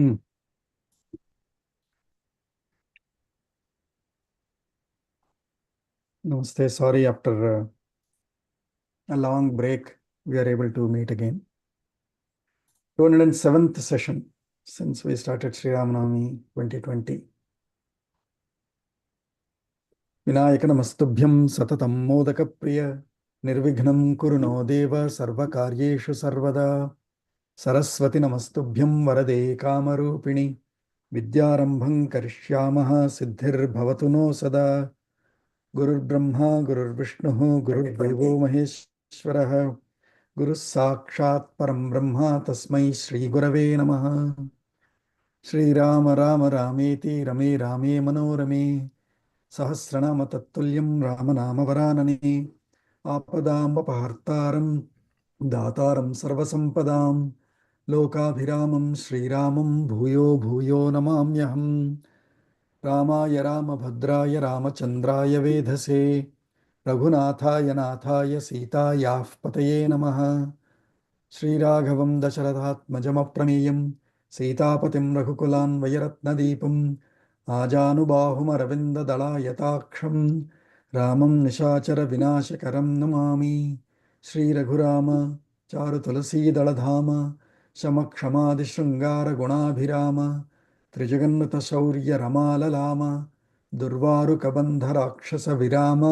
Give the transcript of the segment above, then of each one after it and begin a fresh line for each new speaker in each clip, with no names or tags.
Hmm. Namaste. Sorry, after a long break, we are able to meet again. 207th session since we started Sri Ramayanam 2020. Vinayaka namastubhyam satatam modaka priya nirvignam kuru no deva sarvakaryeshu sarvada saraswati namastubhyam varade kamarupini vidyarambham karishyamaha siddhir bhavatu no sada gurur brahma gurur vishnu gurur devo maheshwarah Guru Sakshat Param Brahma Tasmai Shri Gurave Namaha Shri Rama Rama Rameti Rame Rame Manorame Sahasranama Tattulyam Ramanama Varanane Apadam Apahartaram Dataram Sarvasampadam Lokabhiramam Shri Ramam Bhuyo Bhuyo Namamyaham Ramaya Ramabhadraya Ramachandraya Vedhase Raghunathaya Nathaya Sitayah Pataye Namaha श्रीराघवं दशरथात्मजमप्रमेयं सीतापतिं रघुकुलान् वयरत्नदीपम् आजानुबाहुमरविन्ददलायताक्षं रामं निशाचरविनाशकरं नमामि श्रीरघुराम चारुतुलसीदलधाम शमक्षमादिशृङ्गारगुणाभिराम त्रिजगन्नतशौर्यरमाललाम दुर्वारुकबन्धराक्षसविराम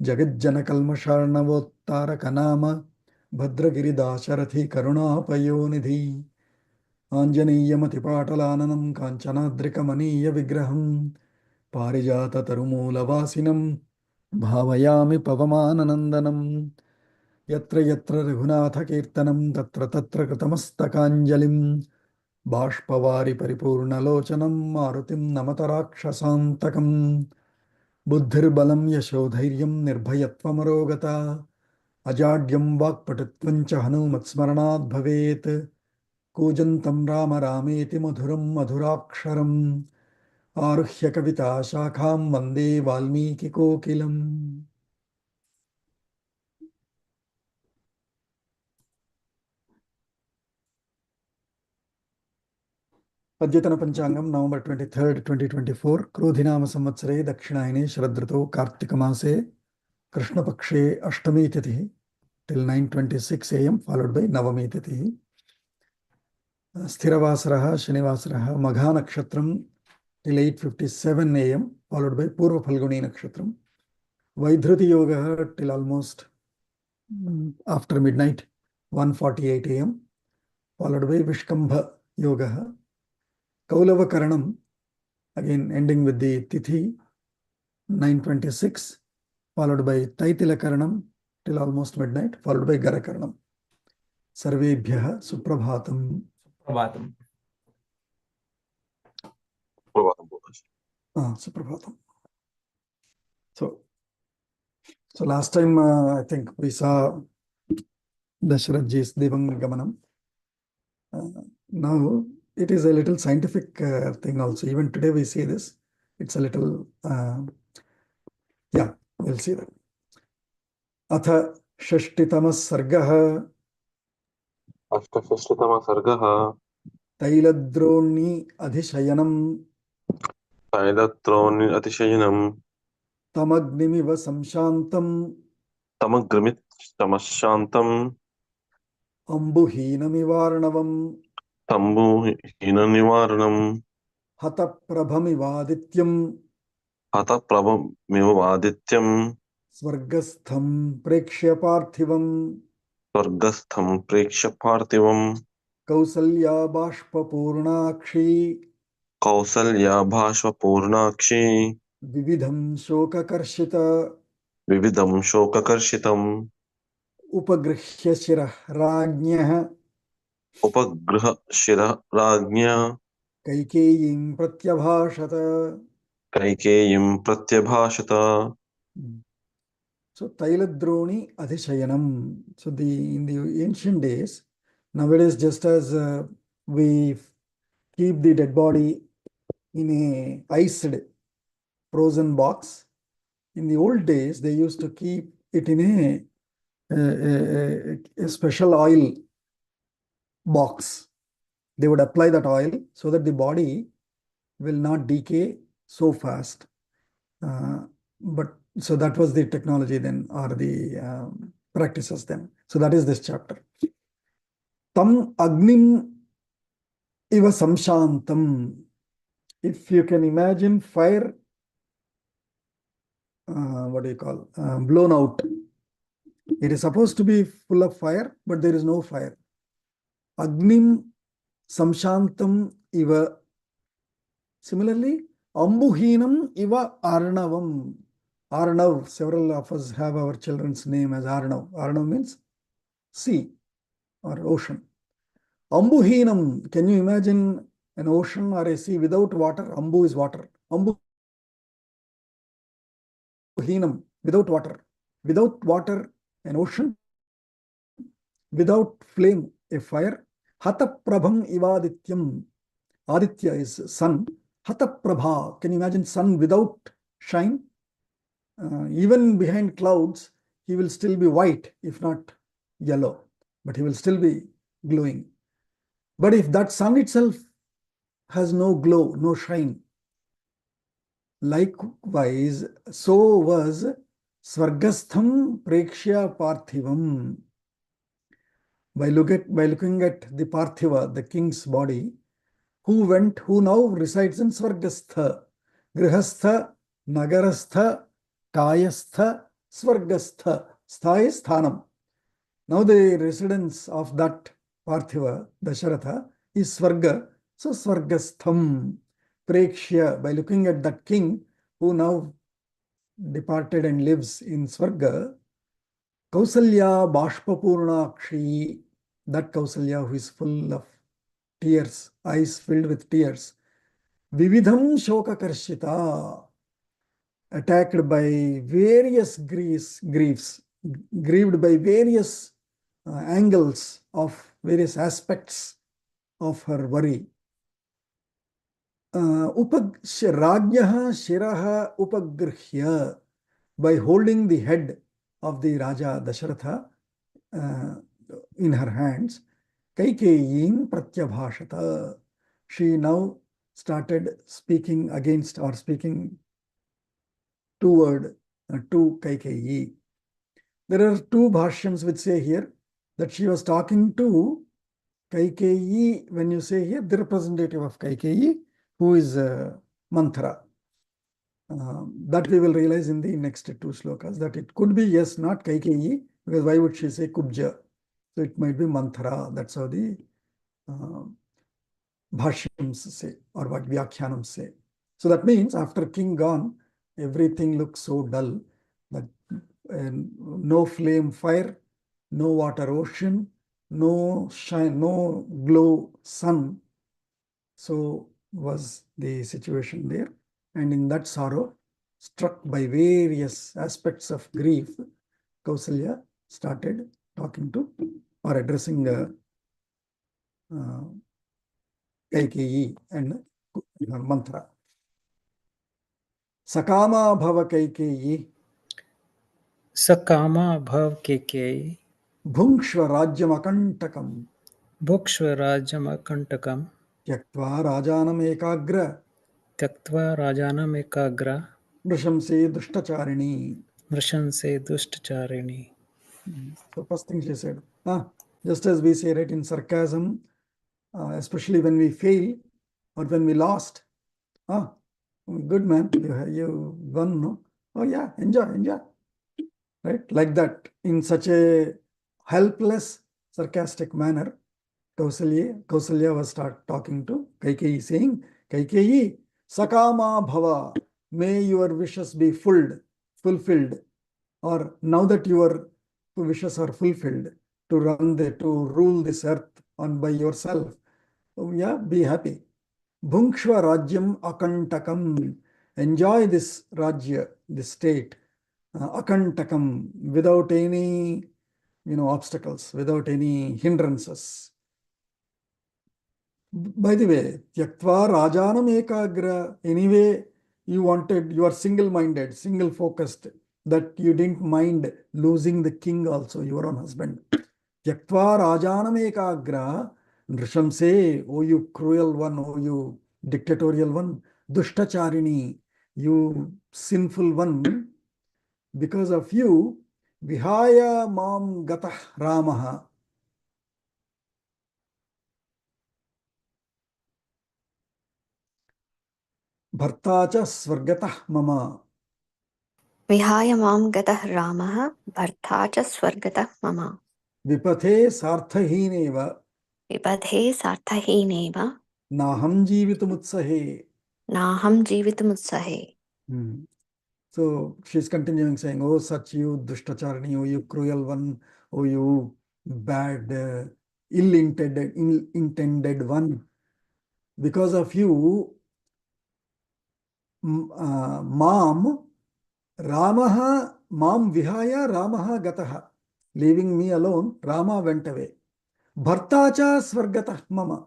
जगज्जनकल्मषार्णवोत्तारकनाम भद्रगिरिदाशरथि करुणापयोनिधि आञ्जनेयमतिपाटलाननं काञ्चनाद्रिकमनीयविग्रहं पारिजाततरुमूलवासिनं भावयामि पवमाननन्दनं यत्र यत्र रघुनाथकीर्तनं तत्र तत्र कृतमस्तकाञ्जलिं बाष्पवारि परिपूर्णलोचनं मारुतिं नमत राक्षसान्तकम् बुद्धिर्बलं यशोधैर्यं निर्भयत्वमरोगता अजाड्यं वाक्पटुत्वं च हनुमत्स्मरणात् भवेत् कूजन्तं राम रामेति मधुरं मधुराक्षरम् आरुह्य कविता शाखां वन्दे वाल्मीकिकोकिलम् अद्यतन पंचांगम नवंबर 23rd 2024 क्रोधिनाम संवत्सरे दक्षिणायने शरदृतौ कार्तिकमासे कृष्णपक्षे अष्टमी तिथि till 9:26 AM followed by नवमी तिथि स्थिरवासरः शनिवासरः मघा नक्षत्रं till 8:57 AM followed by पूर्व फल्गुनी नक्षत्रम वैधृति योगः till almost after midnight 1:48 AM followed by विष्कंभ योगः कौलव करणम again ending with the tithi 9:26 followed by taitila karanam till almost midnight followed by gara karanam सर्वेभ्यः Suprabhatam
Prabhatam
Suprabhatam so last time I think we saw Dasharath ji's Divangamanam. Now it is a little scientific thing also. Even today we see this. It's a little yeah, we'll see that. Atha षष्टितमः सर्गः
अष्टषष्टितमः सर्गः
तैलद्रोणी अधिशयनम्
अतिशयनम्
तमग्निमिव संशान्तम्
तमग्निमिव
अम्बुहीनमिवार्णवम्
तम्बुहीननिवारणम्
हतप्रभमिवादित्यम्
हतप्रभमिवादित्यम्
स्वर्गस्थं प्रेक्ष्य पार्थिवम्
स्वर्गस्थं प्रेक्ष्य पार्थिवम्
कौसल्या बाष्पपूर्णाक्षी
कौसल्या भाष्वपूर्णाक्षी
विविधं शोककर्षित
विविधं शोककर्षितम्
उपगृह्य शिरः राज्ञः
उपगृह शिरराज्ञा
कैकेयीं प्रत्यभाषत.
कैकेयीं प्रत्यभाषत.
So Tailadroni Adhishayanam. So in the ancient days, nowadays just as we keep the dead body in a iced frozen box, in the old days they used to keep it in a special oil box. They would apply that oil so that the body will not decay so fast. But so that was the technology then, or the practices then. So that is this chapter. Tam agnim iva samshantam. If you can imagine fire, what do you call, blown out. It is supposed to be full of fire, but there is no fire. Agnim samshantam iva. Similarly, ambuhinam iva arnavam. Arnav, several of us have our children's name as Arnav. Arnav means sea or ocean. Ambuhinam, can you imagine an ocean or a sea without water? Ambu is water. Ambuhinam, without water. Without water, an ocean. Without flame, a fire. Hataprabham ivadityam. Aditya is sun. Hataprabha, can you imagine sun without shine? Even behind clouds, he will still be white, if not yellow, but he will still be glowing. But if that sun itself has no glow, no shine, likewise, so was Swargastham Prekshya Parthivam. By looking at the Parthiva, the king's body, who now resides in Swargastha, Grihastha, Nagarastha, Kayastha, Swargastha. Stha is Sthanam. Now the residence of that Parthiva, Dasharatha, is Swarga. So Swargastham, Prekshya, by looking at that king who now departed and lives in Swarga, Kausalya Bashpapurnakshi, that Kausalya who is full of tears, eyes filled with tears, Vividham Shokakarshita, attacked by various griefs, grieved by various angles of various aspects of her worry. Rajyaha Shiraha Upagrihya, by holding the head of the Raja Dasharatha in her hands, Kaikeyim Pratyabhashata, she now started speaking against or speaking toward to Kaikeyi. There are two bhashyams which say here that she was talking to Kaikeyi. When you say here, the representative of Kaikeyi, who is Manthara. That we will realize in the next two shlokas, that it could be, yes, not Kaikeyi, because why would she say Kubja? So it might be Manthara. That's how the bhashyams say, or what Vyakhyanams say. So that means after king gone, everything looks so dull that no flame fire, no water ocean, no shine, no glow sun. So was the situation there. And in that sorrow, struck by various aspects of grief, Kausalya started talking to or addressing Kaikeyi and her mantra. Sakama bhava Kaikeyi.
Sakama bhav Kaikeyi.
Bhungshva rajyam akantakam.
Bhukshva rajyam akantakam.
Tyaktva rajanam ekagra.
Tyaktva rajanam ekagra.
Vrishamse dushtacharini.
Vrishamse dushtacharini.
So first thing she said, just as we say, right, in sarcasm, especially when we fail or when we lost, good man, you won, no? Oh yeah, enjoy. Right, like that, in such a helpless, sarcastic manner, Kausalya was start talking to Kaikeyi, saying, Kaikeyi, Sakama Bhava, may your wishes be fulfilled, or now that your wishes are fulfilled, to rule this earth on by yourself. Yeah, be happy. Bhungshva Rajyam Akantakam, enjoy this Rajya, this state, Akantakam, without any obstacles, without any hindrances. By the way, Tyaktva Rajanam Ekagra, anyway, you are single-minded, single-focused, that you didn't mind losing the king also, your own husband. Tyaktva Rajanam Ekagra, Nrishamse, oh you cruel one, oh you dictatorial one, Dushtacharini, you sinful one, because of you, Vihaya Mam Gatah Ramaha. Bharta cha Swargatah Mama.
विहाय मां गतः रामः भर्ता च स्वर्गतः मम
Vipathe Sarthahineva.
विपथे सार्थहीनेव
Naham Jeevitumutsahe.
नाहं जीवितुमुत्सहे.
So she's continuing saying, oh, such you, Dushtacharani, oh, you cruel one, oh, you bad, ill-intended one. Because of you, Mam, Ramaha, Mam Vihaya, Ramaha Gataha. Leaving me alone, Rama went away. Bhartacha Swargatah Mama.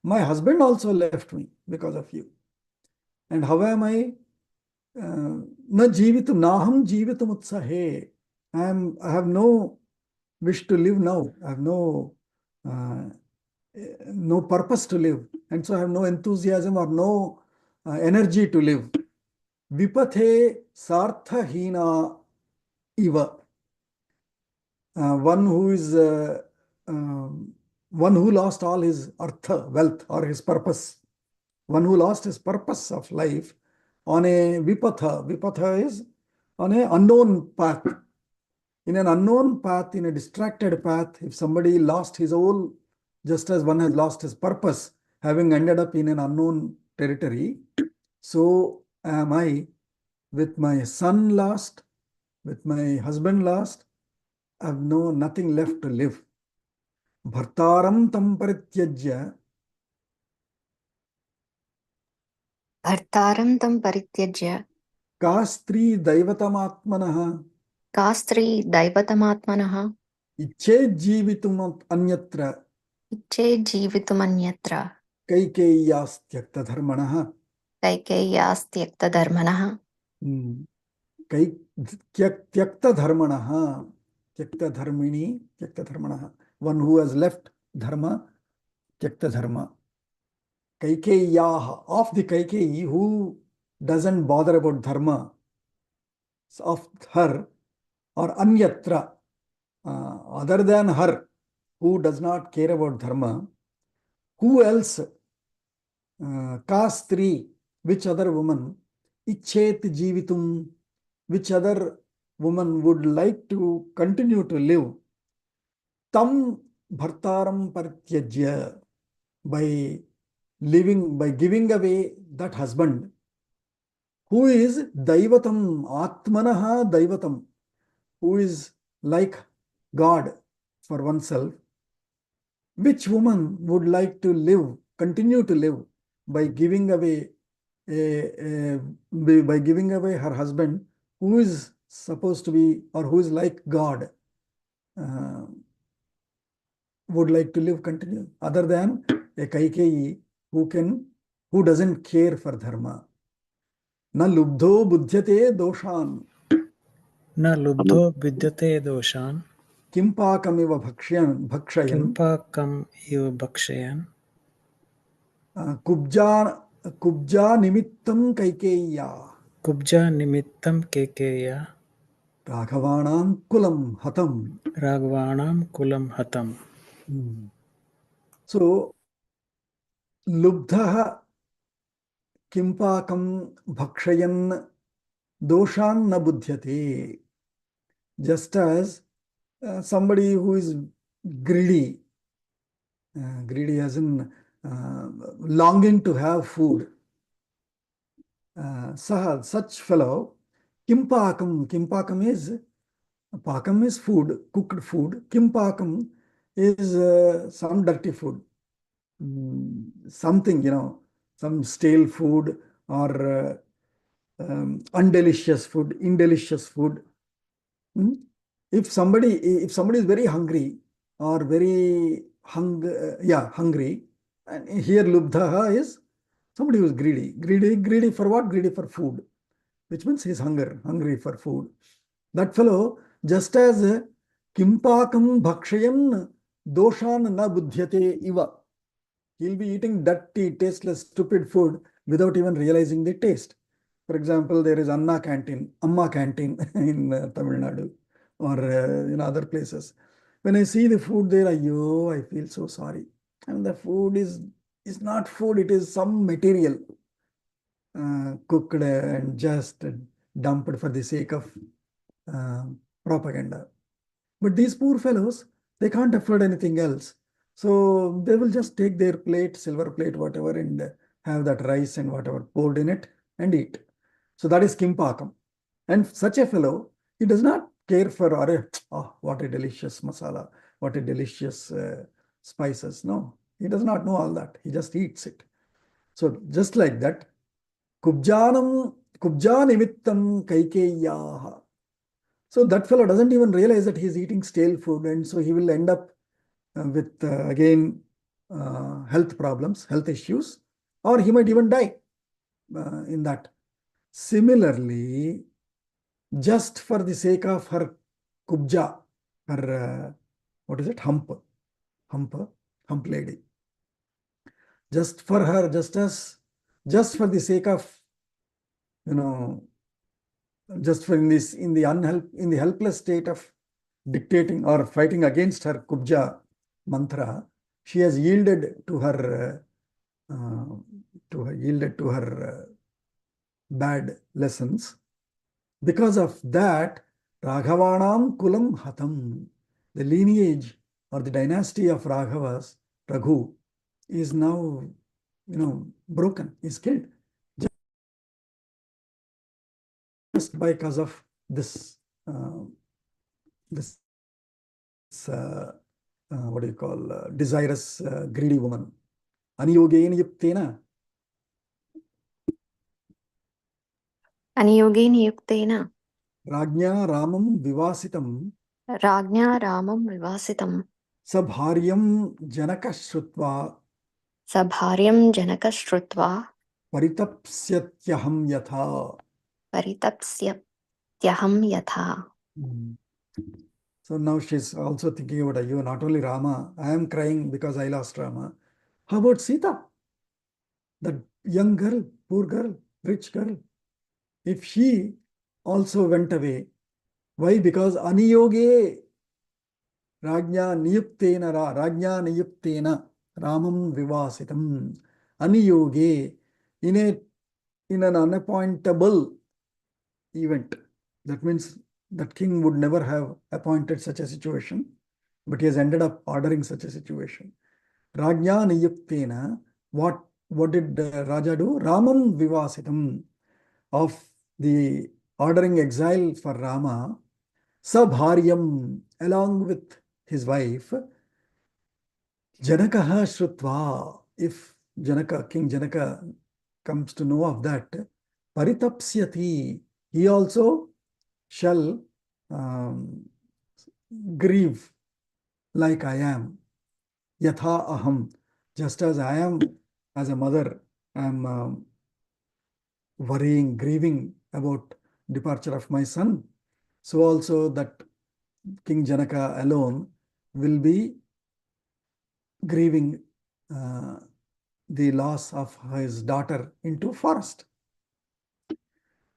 My husband also left me because of you. And how am I? Na jeevitum, naham jeevitum utsahe. I have no wish to live now. I have no purpose to live. And so I have no enthusiasm or no energy to live. Vipathe sarthahina iva. One who is one who lost all his artha, wealth, or his purpose. One who lost his purpose of life on a vipatha. Vipatha is on an unknown path. In an unknown path, in a distracted path, if somebody lost his whole, just as one has lost his purpose, having ended up in an unknown territory, so am I, with my son lost, with my husband lost. I have nothing left to live. Bhartaram tam parityajya.
भर्तारं तं परित्यज्य
का स्त्री दैवतमात्मनः
का स्त्री दैवतमात्मनः
इच्छेत् जीवितुम् अन्यत्र
इच्छेत् जीवितुमन्यत्र
कैकेय्यास्त्यक्तधर्मणः.
कैकेय्यास्त्यक्तधर्मणः
त्यक्तधर्मणः, त्यक्तधर्मिणी, त्यक्तधर्मणः. One who has left dharma, tyaktadharma. Kaikeyyah, of the Kaikeyi, who doesn't bother about dharma, of her, or anyatra, other than her, who does not care about dharma. Who else? Kastri, which other woman? Ichet jivitum, which other woman would like to continue to live? Tam bhartaram parityajya, by living, by giving away that husband, who is daivatam, atmanaha daivatam, who is like God for oneself. Which woman would like to live, continue to live, by giving away by giving away her husband, who is supposed to be, or who is like God, would like to live, continue, other than a Kaikeyi who doesn't care for dharma. Na lubdho buddhyate doshan.
न लुब्धो विद्यते दोषान्
Kimpakamiva bhakshayan.
किम्पाकम् इव भक्षयन्
Kubja nimittam Kaikeya.
Kubja निमित्तं केकेया
Raghavanam kulam hatam.
राघवाणां कुलं हतम्.
So, lubdha kimpakam bhakshayan doshan na buddhyate. Just as somebody who is greedy, greedy as in longing to have food, such fellow, kimpakam is, pakam is food, cooked food. Kimpakam is some dirty food, something, some stale food or undelicious food, indelicious food. If somebody is very hungry or very hungry, and here lubdha is somebody who is greedy. Greedy for what? Greedy for food, which means he is hungry for food. That fellow, just as kimpakam bhakshayam doshan na buddhyate iva. He'll be eating dirty, tasteless, stupid food without even realizing the taste. For example, there is Amma canteen in Tamil Nadu or in other places. When I see the food there, I feel so sorry. And the food is not food, it is some material cooked and just dumped for the sake of propaganda. But these poor fellows, they can't afford anything else. So they will just take their plate, silver plate, whatever, and have that rice and whatever poured in it and eat. So that is kimpakam. And such a fellow, he does not care for, oh, what a delicious masala, what a delicious spices. No, he does not know all that. He just eats it. So just like that, kubja nimittam kaikeyaha. So that fellow doesn't even realize that he's eating stale food, and so he will end up with again health problems, health issues, or he might even die in that. Similarly, just for the sake of her kubja, her what is it, hump lady, just for her, just for the sake of, just for in the helpless state of dictating or fighting against her kubja mantra, she has yielded to her bad lessons. Because of that, Raghavanam kulam hatam, the lineage or the dynasty of Raghavas, Raghu, is now, broken, is killed. Just because of this, what do you call, desirous, greedy woman. Aniyogena yuktena.
Aniyogena yuktena.
Rajnya Ramam Vivasitam.
Rajnya Ramam Vivasitam.
Sabharyam Janaka Shrutva.
Sabharyam Janaka Shrutva.
Paritapsyatyaham yatha.
Paritapsyatyaham yatha.
So now she's also thinking about you, not only Rama. I am crying because I lost Rama. How about Sita? That young girl, poor girl, rich girl. If she also went away, why? Because aniyoge Rajnya niyuktena Ramam Vivasitam. Aniyoge, in an unappointable event. That means that king would never have appointed such a situation, but he has ended up ordering such a situation. Rajnya niyuktena, what did Raja do? Ramam Vivasitam, of the ordering exile for Rama, Sabharyam, along with his wife, Janakaha Shrutva, if King Janaka comes to know of that, Paritapsyati, he also shall grieve like I am. Yatha aham, just as I am as a mother, I am worrying, grieving about departure of my son. So also that King Janaka alone will be grieving the loss of his daughter into forest.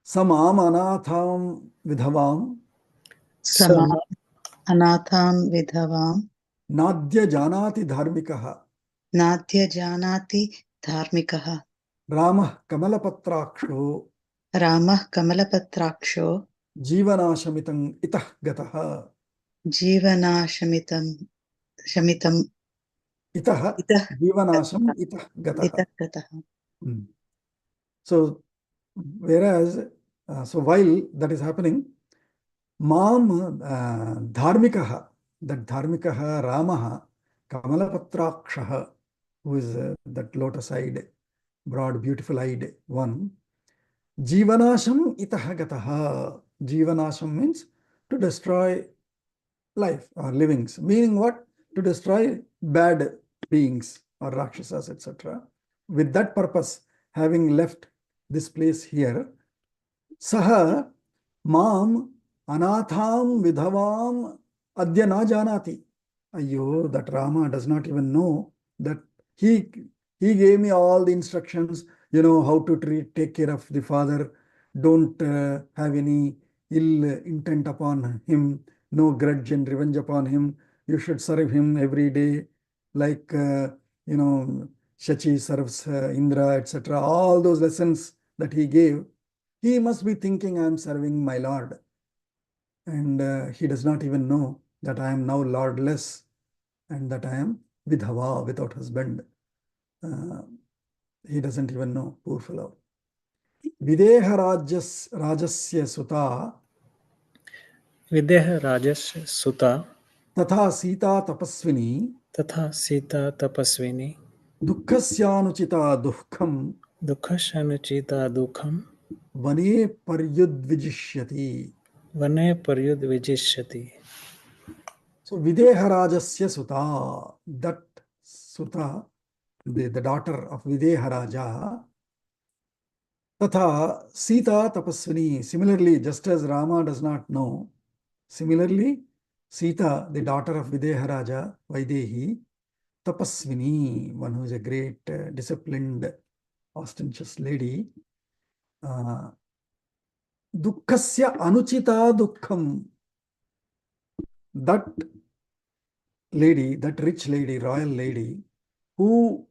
Samam anatham vidhavam.
Samam anatham vidhavam.
Nadya janati dharmikaha.
Nadya janati dharmikaha.
Ramah kamalapatraksho.
Ramah kamalapatraksho.
Jivanashamitam itah gataha.
Jivanashamitam shamitam
Itah jivanasham itah gataha. So whereas, so while that is happening, Mam dharmikaha, that dharmikaha Ramaha kamalapatrakshaha, who is that lotus-eyed, broad, beautiful-eyed one, Jivanasham itah gataha. Jivanasham means to destroy life or livings. Meaning what? To destroy bad beings or Rakshasas, etc. With that purpose, having left this place here, Saha Mam Anatham Vidhavam Adya na janati. Ayyo, that Rama does not even know that he He gave me all the instructions, how to take care of the father. Don't have any ill intent upon him, no grudge and revenge upon him. You should serve him every day, like, Shachi serves Indra, etc. All those lessons that he gave, he must be thinking I am serving my Lord. And he does not even know that I am now lordless and that I am vidhava, without husband. He doesn't even know, poor fellow. Videha rajasya suta
Videha Rajasya Suta
tatha sita tapasvini
Tatha Sita Tapasvini
dukkasyanuchita dukkam
Dukkashanuchita Dukham
vane paryudvijishyati.
Vane Paryud Vijishyati.
So Videha rajasya suta, that suta, the daughter of Videha Raja, Tatha Sita Tapaswini. Similarly, just as Rama does not know, similarly, Sita, the daughter of Videha Raja, Vaidehi, Tapaswini, one who is a great, disciplined, ostentatious lady, Dukkasya Anuchita Dukkham. That lady, that rich lady, royal lady, who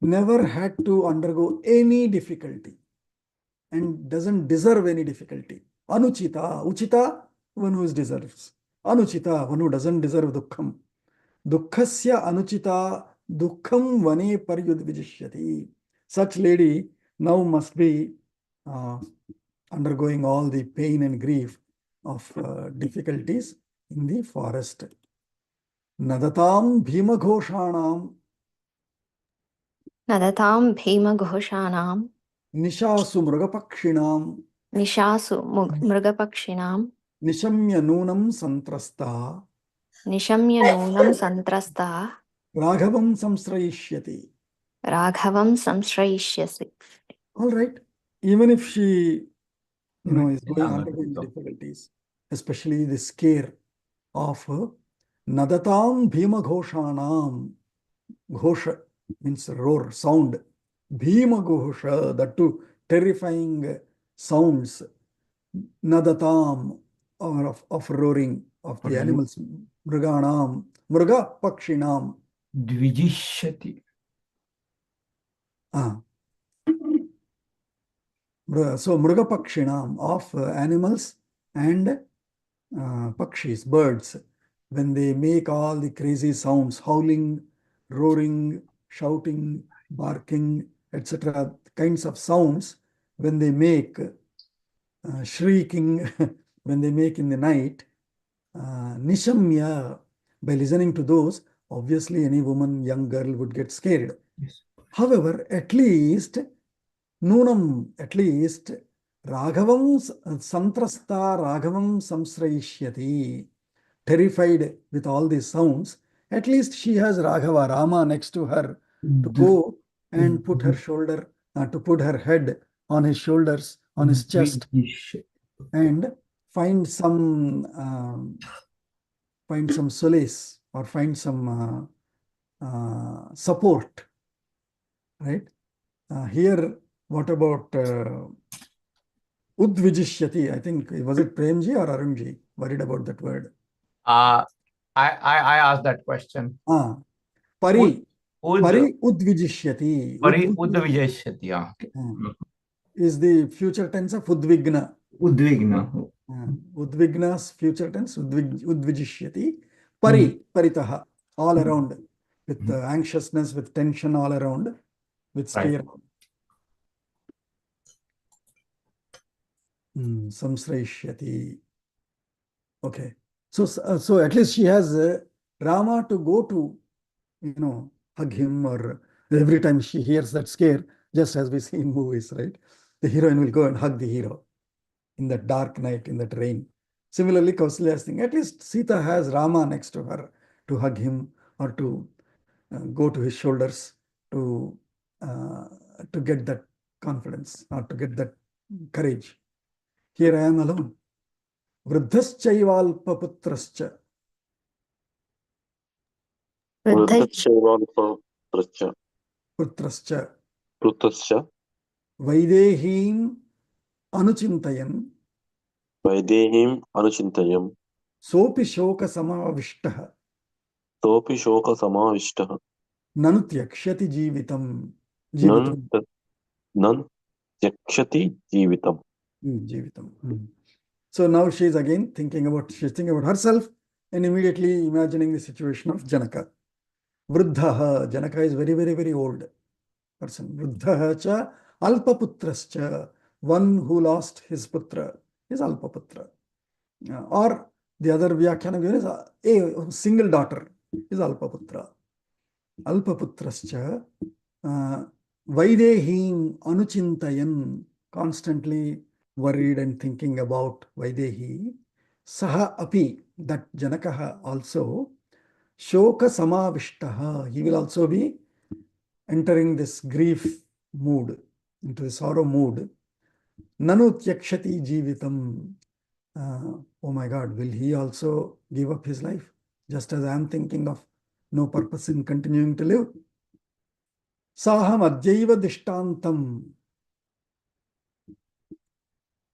never had to undergo any difficulty and doesn't deserve any difficulty. Anuchita, Uchita, one who deserves. Anuchita, one who doesn't deserve dukkham. Dukkhasya anuchita dukkham vane paryudvijishyati. Such lady now must be undergoing all the pain and grief of difficulties in the forest. Nadatam bhima ghoshanam
Nadatam bhima ghoshanam
nishasu mrugapakshinam
nishasu mrugapakshinam
nishamya nunam santrasta
nishamya nunam santrasta
raghavam samsrayishyati.
raghavam samshrayishyasi.
All right. Even if she, is undergoing difficulties, especially the scare of nadatam bhima ghoshanam. Ghosha means roar, sound. Bhima ghosha, that too terrifying sounds. Nadatam, or of roaring of the animals. Mruganam, mruga pakshinam.
Dvijishyati.
So mruga pakshinam, of animals and pakshis, birds, when they make all the crazy sounds, howling, roaring, shouting, barking, etc., kinds of sounds, when they make, shrieking, when they make in the night, nishamya, by listening to those, obviously any woman, young girl would get scared.
Yes.
However, at least Nunam, at least Raghavam santrasta Raghavam samsrayishyati, terrified with all these sounds, at least she has Raghava, Rama, next to her to go and put her shoulder, to put her head on his shoulders, on his chest, and find some solace or find some support, right? Here, what about Udvijishyati? I think, was it Premji or Arunji worried about that word?
I asked that question.
Pari.
Ud
Pari Udvijishyati.
Pari Udvijishyati. Yeah.
Is the future tense of Udvigna.
Udvigna.
Udvigna's future tense, Udvijishyati. Pari, paritaha, all around, with anxiousness, with tension all around, with scare. Samsrayishyati. Okay. So at least she has Rama to go to, hug him, or every time she hears that scare, just as we see in movies, right? The heroine will go and hug the hero in that dark night, in that rain. Similarly, Kausalya's thing, at least Sita has Rama next to her to hug him or to go to his shoulders to get that confidence or to get that courage. Here I am alone. Vruddhaschaivalpaputrascha.
Vruddhaschaivalpaputrascha.
putrascha
Prutascha
Vaidehim Anuchintayan
Vaidehim Anuchintayam
Sopi Shoka Samavishtaha
Topi Shoka Samavishtaha
Nanu Tyakshyati Jivitam
Nan
Jivitam
Nan Yakshati Jivitam.
Jivitam. So now she's again thinking about herself and immediately imagining the situation of Janaka. Vruddhaha, Janaka is very, very, very old person. Vruddhaha cha alpaputrascha, one who lost his putra is alpaputra. Or the other Vyakhana given is a single daughter is alpaputra. Alpaputrascha Vaidehim Anuchintayan, constantly worried and thinking about Vaidehi. Saha api, that Janakaha also, Shoka Samavishtaha, he will also be entering this grief mood, into the sorrow mood. Nanu Tyakshati Jivitam. Oh my God, will he also give up his life? Just as I am thinking of no purpose in continuing to live. Saham adjaiva dishtantam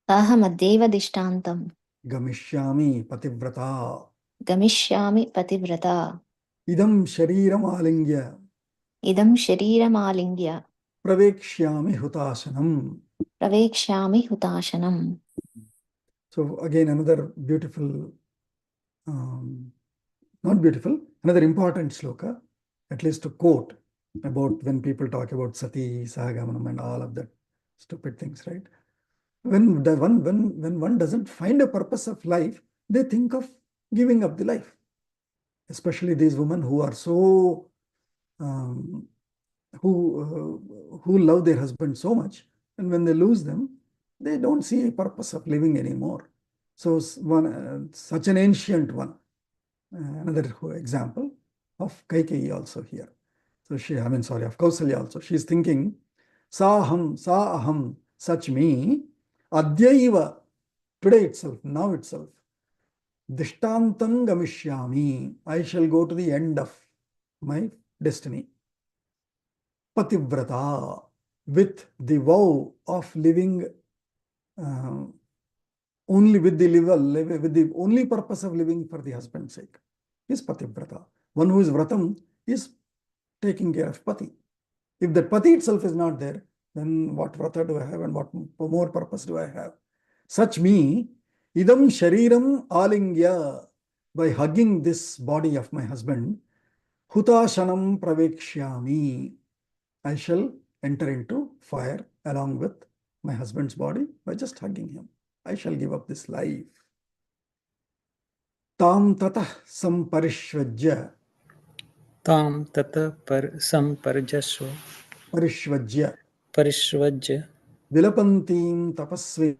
Ahamadeva dishtantam
Gamishyami pativrata
Gamishyami pativrata
Idam shariram alingya
Idam shariram alingya
Pravekshyami hutashanam.
Pravekshyami hutashanam.
So again another beautiful, not beautiful, another important sloka, at least to quote about when people talk about sati, sahagamanam and all of that stupid things, right? When one doesn't find a purpose of life, they think of giving up the life. Especially these women who are so, who love their husband so much, and when they lose them, they don't see a purpose of living anymore. So such an ancient one, another example of Kaikeyi also here. So of Kausalya also. She's thinking, sa aham, such me, adyaiva, today itself, now itself, dishtantam gamishyami, I shall go to the end of my destiny. Pativrata, with the vow of living only with the only purpose of living for the husband's sake is pativrata. One who is vratam is taking care of pati. If that pati itself is not there, then what vrata do I have and what more purpose do I have? Such me, idam shariram alingya, by hugging this body of my husband, hutashanam pravekshyami, I shall enter into fire along with my husband's body by just hugging him. I shall give up this life. Tam tatah samparishvajya.
Tam tata samparjasva
Parishvajya.
parishvajya
Vilapantim tapasvinim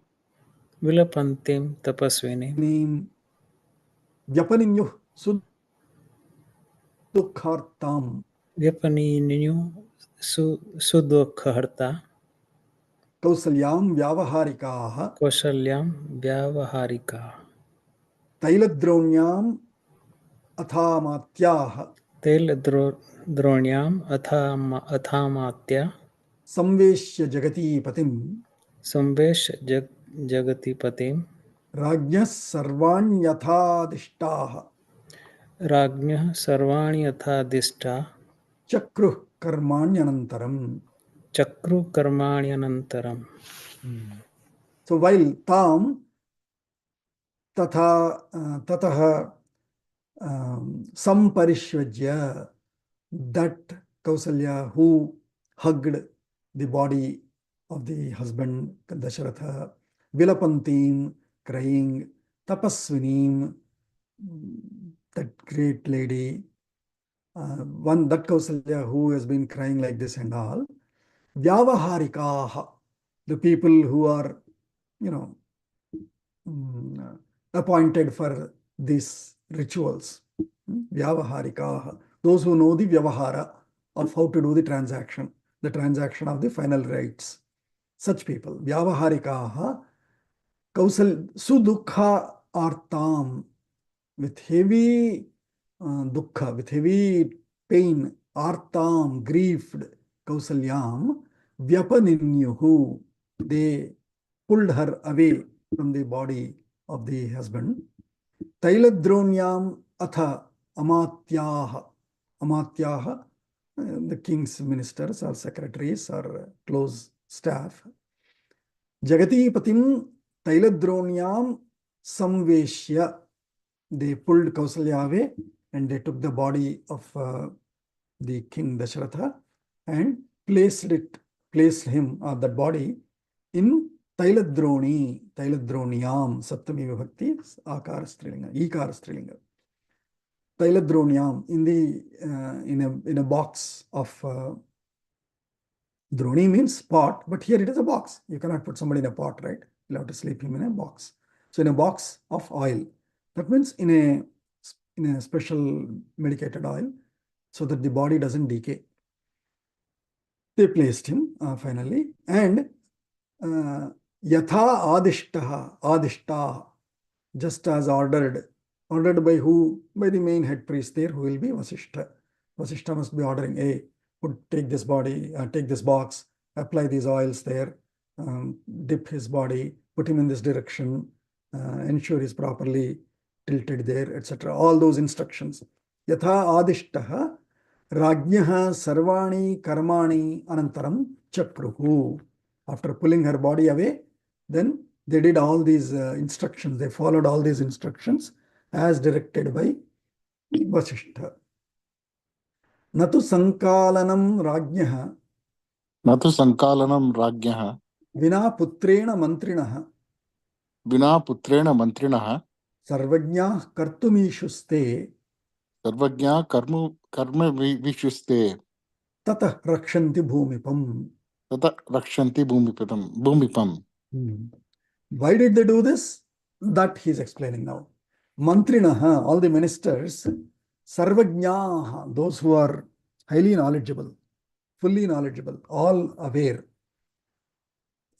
vilapantim tapasvinim
vyapaninyuh sudukhartam
vyapaninyu sudukharta
kausalyam vyavaharikaah
kausalyam vyavaharika
tailadronyam athamatyah
dronyam athamatya
samveshya jagati patim
samvesh jagati patim
rajnyah sarvanyatha
Rajnyah sarvani yatha dishta
chakruh karmanyanantaram.
chakru karmanyanantaram.
So while tam tatah samparishvajya, that Kausalya who hugged the body of the husband Dasharatha, vilapantim, crying, tapasvinim, that great lady, that Kausalya who has been crying like this and all, vyavaharikaah, the people who are, appointed for these rituals. Vyavaharikaah, those who know the vyavahara of how to do the transaction of the final rites. Such people, vyavaharikaah, kausal sudukha artam, with heavy dukkha, with heavy pain, artam, grieved, Kausalyam Vyapaninyuhu. They pulled her away from the body of the husband. Tailadronyam Atha Amatyaha. Amatyaha, the king's ministers or secretaries or close staff. Jagatipatim Tailadronyam Samveshya. They pulled Kausalya away and they took the body of the king Dasharatha and placed him or that body in Tailadroni, Tailadroniam, Saptami Vibhakti, Akara Strilinga, Ikara Strilinga. Tailadroniam in a box of Droni means pot, but here it is a box. You cannot put somebody in a pot, right? You'll have to sleep him in a box. So in a box of oil. That means in a special medicated oil, so that the body doesn't decay. They placed him finally, and Yatha Adishta, just as ordered by who? By the main head priest there, who will be Vasishtha. Vasishtha must be ordering, hey, take this body, take this box, apply these oils there, dip his body, put him in this direction, ensure he's properly tilted there, etc. All those instructions. Yatha Adishtaha Rajnyaha Sarvani Karmani Anantaram Chakruhu. After pulling her body away, then they did all these instructions. They followed all these instructions as directed by Vasishtha. Natu Sankalanam Rajnyaha
न तु सङ्कालनं राज्ञः
Vina Putrena Mantrinaha
विना पुत्रेण मन्त्रिणः
Sarvajñah Kartumishuste
सर्वज्ञा कर्म विशुस्ते
Tatah Rakshanti Bhumipam.
तत रक्षन्ति भूमिपम्.
Why did they do this? That he is explaining now. Mantrinaha, all the ministers, Sarvajñaha, those who are highly knowledgeable, fully knowledgeable, all aware.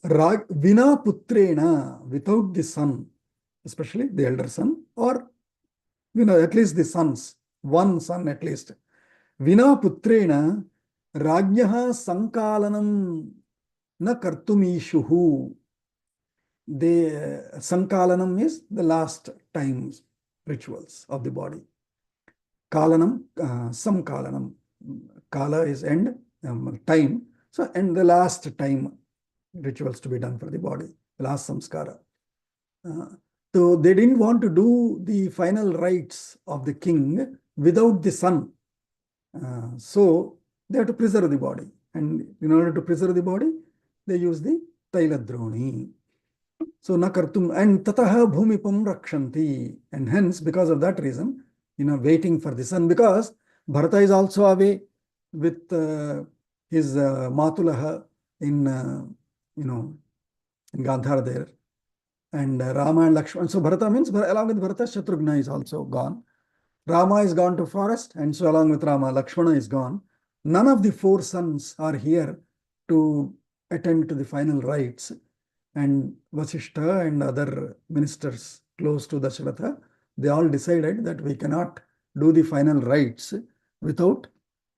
Vina Putrena, without the son, especially the elder son, or at least the sons, one son at least. Vina Putrena, Rajnyaha Sankalanam na Kartumishuhu. The Sankalanam is the last times rituals of the body. Kalanam, Samkalanam. Kala is end, time. So, and the last time rituals to be done for the body, the last samskara. So they didn't want to do the final rites of the king without the son. So they have to preserve the body. And in order to preserve the body, they use the Tailadroni. So Nakartum and Tataha Bhumipam Rakshanti. And hence, because of that reason, waiting for the son, because Bharata is also away with his Matulaha in Gandhara there. And Rama and Lakshmana. So Bharata means, along with Bharata, Shatrughna is also gone. Rama is gone to forest, and so along with Rama, Lakshmana is gone. None of the four sons are here to attend to the final rites. And Vasishtha and other ministers close to Dasharatha, they all decided that we cannot do the final rites without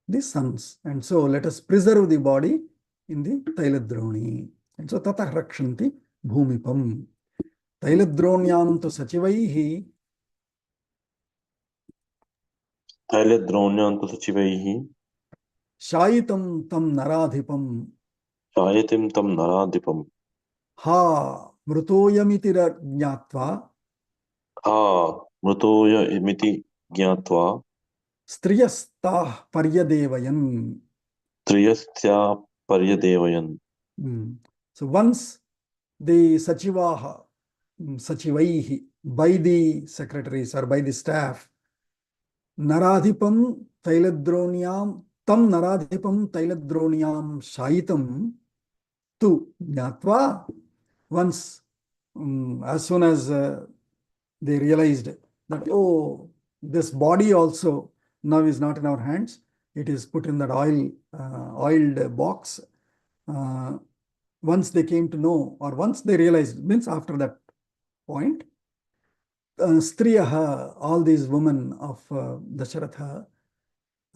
the sons. And so let us preserve the body in the Tailadroni. And so Tatah Rakshanti Bhumipam. Tailadronyam tu Sachivaihi
तैलद्रोण्यान्तु सचिवैः
Shayitam tam Naradhipam
शायतिं तं नराधिपम्
Ha Mrutoyamiti Jnatva
हा मृतोयमिति ज्ञात्वा
Striyastah Paryadevayan.
त्रयस्या पर्यदेवयन्.
So once the Sachivaha, Sachivaihi, by the secretaries or by the staff, Naradhipam Tailadronyam, Tam Naradhipam Tailadronyam Shayitam tu Jnatva. Once, as soon as they realized that, oh, this body also now is not in our hands, it is put in that oiled box. Once they came to know, or once they realized, means after that point, Striyaha, all these women of Dasharatha,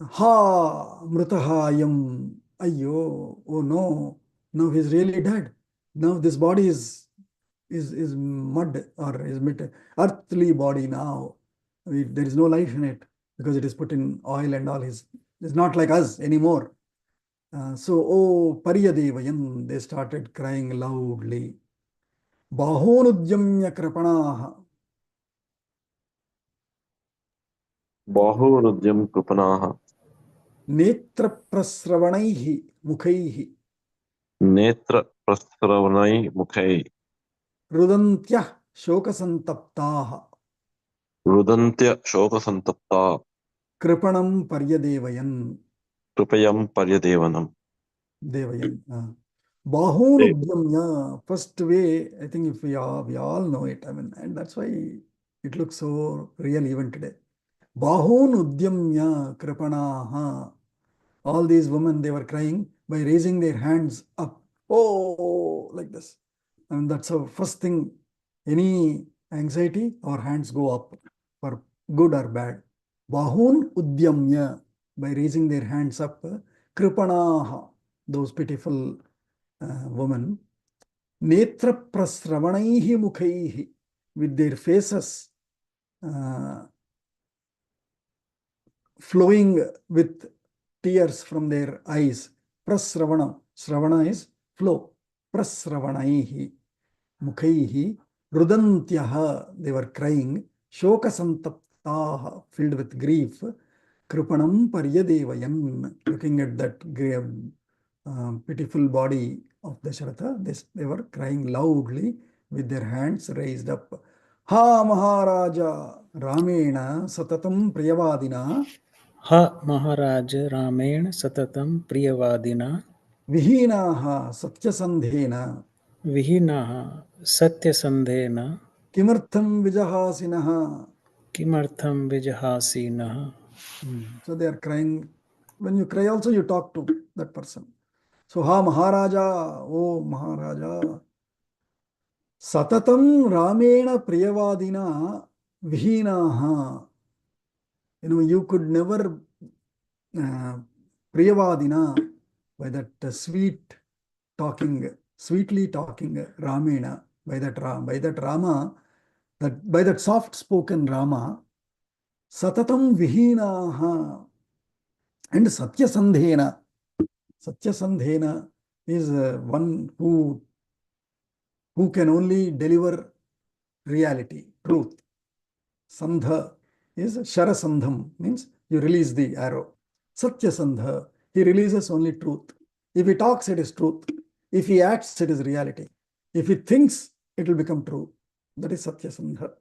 Ha Mrutahayam, Ayyo, oh no, now he's really dead. Now this body is mud or is earthly body now. There is no life in it because it is put in oil and all. It's not like us anymore. So, oh Paryadevayan, they started crying loudly. Bahonudyamya kripanaha.
बाहुरुद्यम कृपणाः
नेत्रप्रस्रवणैः मुखैः
नेत्रप्रस्रवणैर्मुखैः
रुदन्त्यः शोकसन्तप्ताः
रुदन्त्य शोकसन्तप्ता
कृपणं पर्यदेवयन्
कृपयं पर्यदेवनम्
देवयन् Bahonudyamya, first way, I think if we all know it, I mean, and that's why it looks so real even today. Bahonudyamya kripanaha. All these women, they were crying by raising their hands up. Oh, like this. And that's the first thing. Any anxiety, our hands go up for good or bad. Bahun udyamya, by raising their hands up. Kripanaha, those pitiful women. Netra prasravanaihi mukhaihi, with their faces flowing with tears from their eyes. Prasravana. Sravana is flow. Prasravanaihi mukhaihi rudantyaha. They were crying. Shoka santaptaha, filled with grief. Kripanam paryadevayan. Looking at that pitiful body of Dasharatha, they were crying loudly with their hands raised up. Ha Maharaja Ramena Satatam Priyavadina
ह महाराज रामेण सततं प्रियवादिना
Vihinaha Satyasandhena
विहीनाः सत्यसन्धेन
Kimartham Vijahasinaha.
किमर्थं विजहासीनः.
So they are crying. When you cry also, you talk to that person. So Ha Maharaja, oh Maharaja, Satatam Ramena Priyavadina Vihinaha. You could never Priyavadina, by that sweetly talking Ramena, by that Rama, by that soft spoken Rama, Satatam Vihinaha and Satyasandhena. Satyasandhena is one who can only deliver reality, truth. Sandha is Sharasandham, means you release the arrow. Satyasandha, he releases only truth. If he talks, it is truth. If he acts, it is reality. If he thinks, it will become true. That is Satyasandha.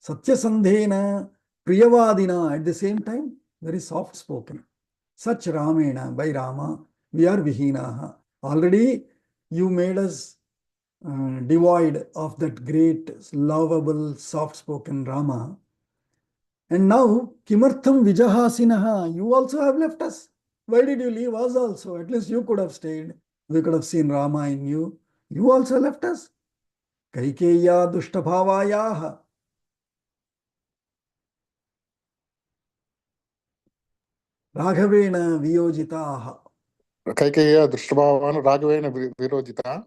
Satyasandhena Priyavadina, at the same time, very soft spoken. Such Ramena, by Rama, we are Vihinaha. Already you made us devoid of that great, lovable, soft-spoken Rama. And now, Kimartham Vijahasinaha, you also have left us. Why did you leave us also? At least you could have stayed. We could have seen Rama in you. You also left us. Kaikeya Dushtabhavayaha. Raghavena Viyojitaha.
कैकेय्या दृष्टभावान् Raghaven विरोचिता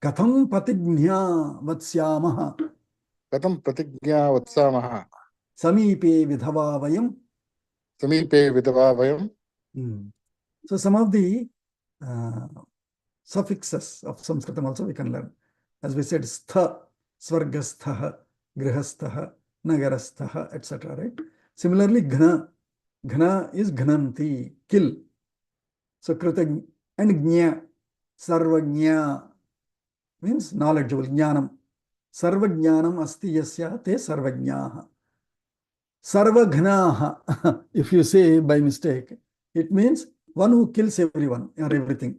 Katham Patignya Vatsyamaha.
कथं प्रतिज्ञा वत्सामः
Samipe Vidhava Vayam.
समीपे विधवा वयम्.
So some of the suffixes of Sanskritam also we can learn. As we said, stha, svargastha, grihastha, nagarastha, etc. Right? Similarly, ghna. Ghna is ghnanti, kill. So krita and gnya, sarvagnya means knowledgeable, jnanam. Sarvajnanam asti yasya te sarvajnaha. Sarvagnaha, if you say by mistake, it means one who kills everyone or everything.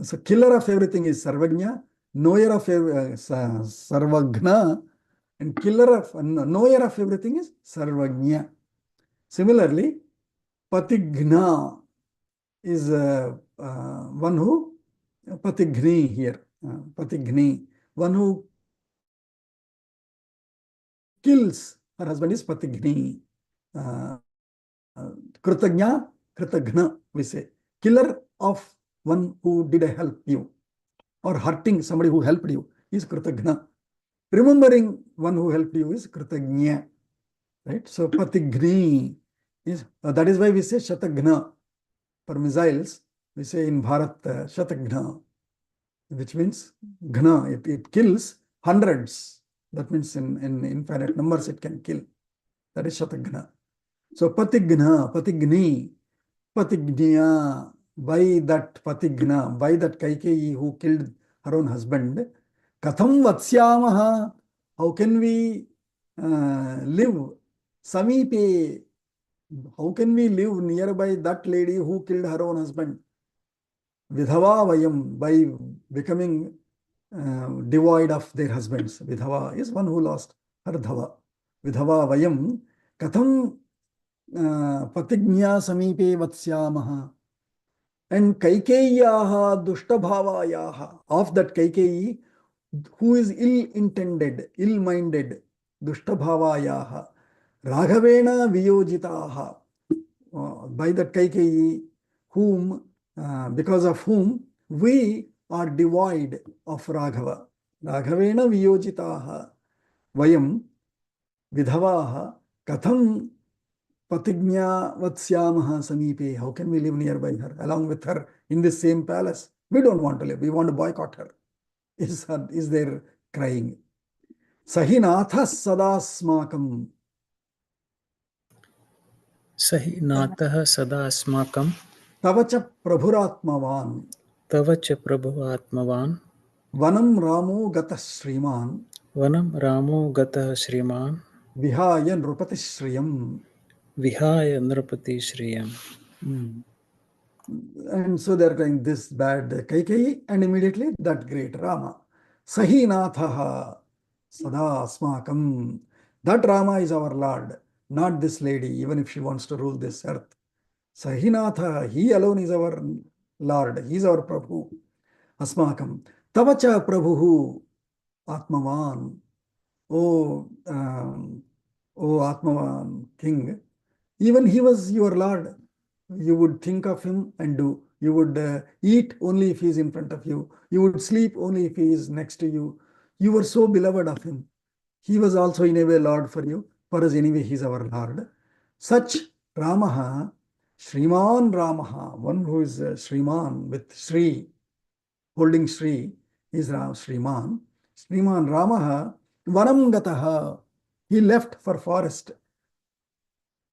So killer of everything is Sarvagnya, knower of Sarvagna, and knower of everything is Sarvagnya. Similarly, Patigna is one who, Patigni here, Patigni, one who kills her husband is Patigni. Kritagna, Kritagna, we say. killer of one who did help you, or hurting somebody who helped you is Kritagna. Remembering one who helped you is Kritagnya. Right? So Patigni is, that is why we say Shatagna. For missiles, we say in Bharat Shatagna, which means Gna, it kills hundreds. That means in infinite numbers it can kill. That is Shatagna. So Patigna, Patigni, Patignya, by that Patigna, by that Kaikeyi who killed her own husband, Katham Vatsyamaha, how can we live? Samipe, how can we live nearby that lady who killed her own husband? Vidhava Vayam, by becoming devoid of their husbands. Vidhava is one who lost her dhava. Vidhava Vayam, Katham Patignya Samipe Vatsyamaha. And Kaikeyaha Dushtabhavayaha, of that Kaikeyi, who is ill-intended, ill-minded, Dushtabhavayaha, Raghavena Viyojitaha, by that Kaikeyi, whom, because of whom we are devoid of Raghava. Raghavena Viyojitaha, Vayam, Vidhavaha, Katham Patignya Vatsyamaha Samipe, how can we live nearby her, along with her in the same palace? We don't want to live, we want to boycott her. Is there crying? Sahinatha Sadasmakam.
Sahinatah sada asmakam
Tavacha Prabhuratmavan.
tava cha prabhu atmavan
Vanam Ramo Gata Sriman.
vanam ramo gatah shriman
Vihaya Nrupati Shriyam.
vihaya nrapati shriyam.
And so they're going this bad Kaikeyi, and immediately that great Rama. Sahinatha Sada Asmakam. That Rama is our Lord, not this lady, even if she wants to rule this earth. Sahinatha, he alone is our Lord, he is our Prabhu. Asmakam. Tavacha Prabhu Atmavan. Oh Atmavan, King. Even he was your Lord. You would think of him and do. You would eat only if he is in front of you. You would sleep only if he is next to you. You were so beloved of him. He was also in a way Lord for you. For us anyway, he is our Lord. Such Ramaha, Shriman Ramaha, one who is Shriman with Shri, holding Shri, is Shriman. Shriman Ramaha, Vanam Gataha, he left for forest.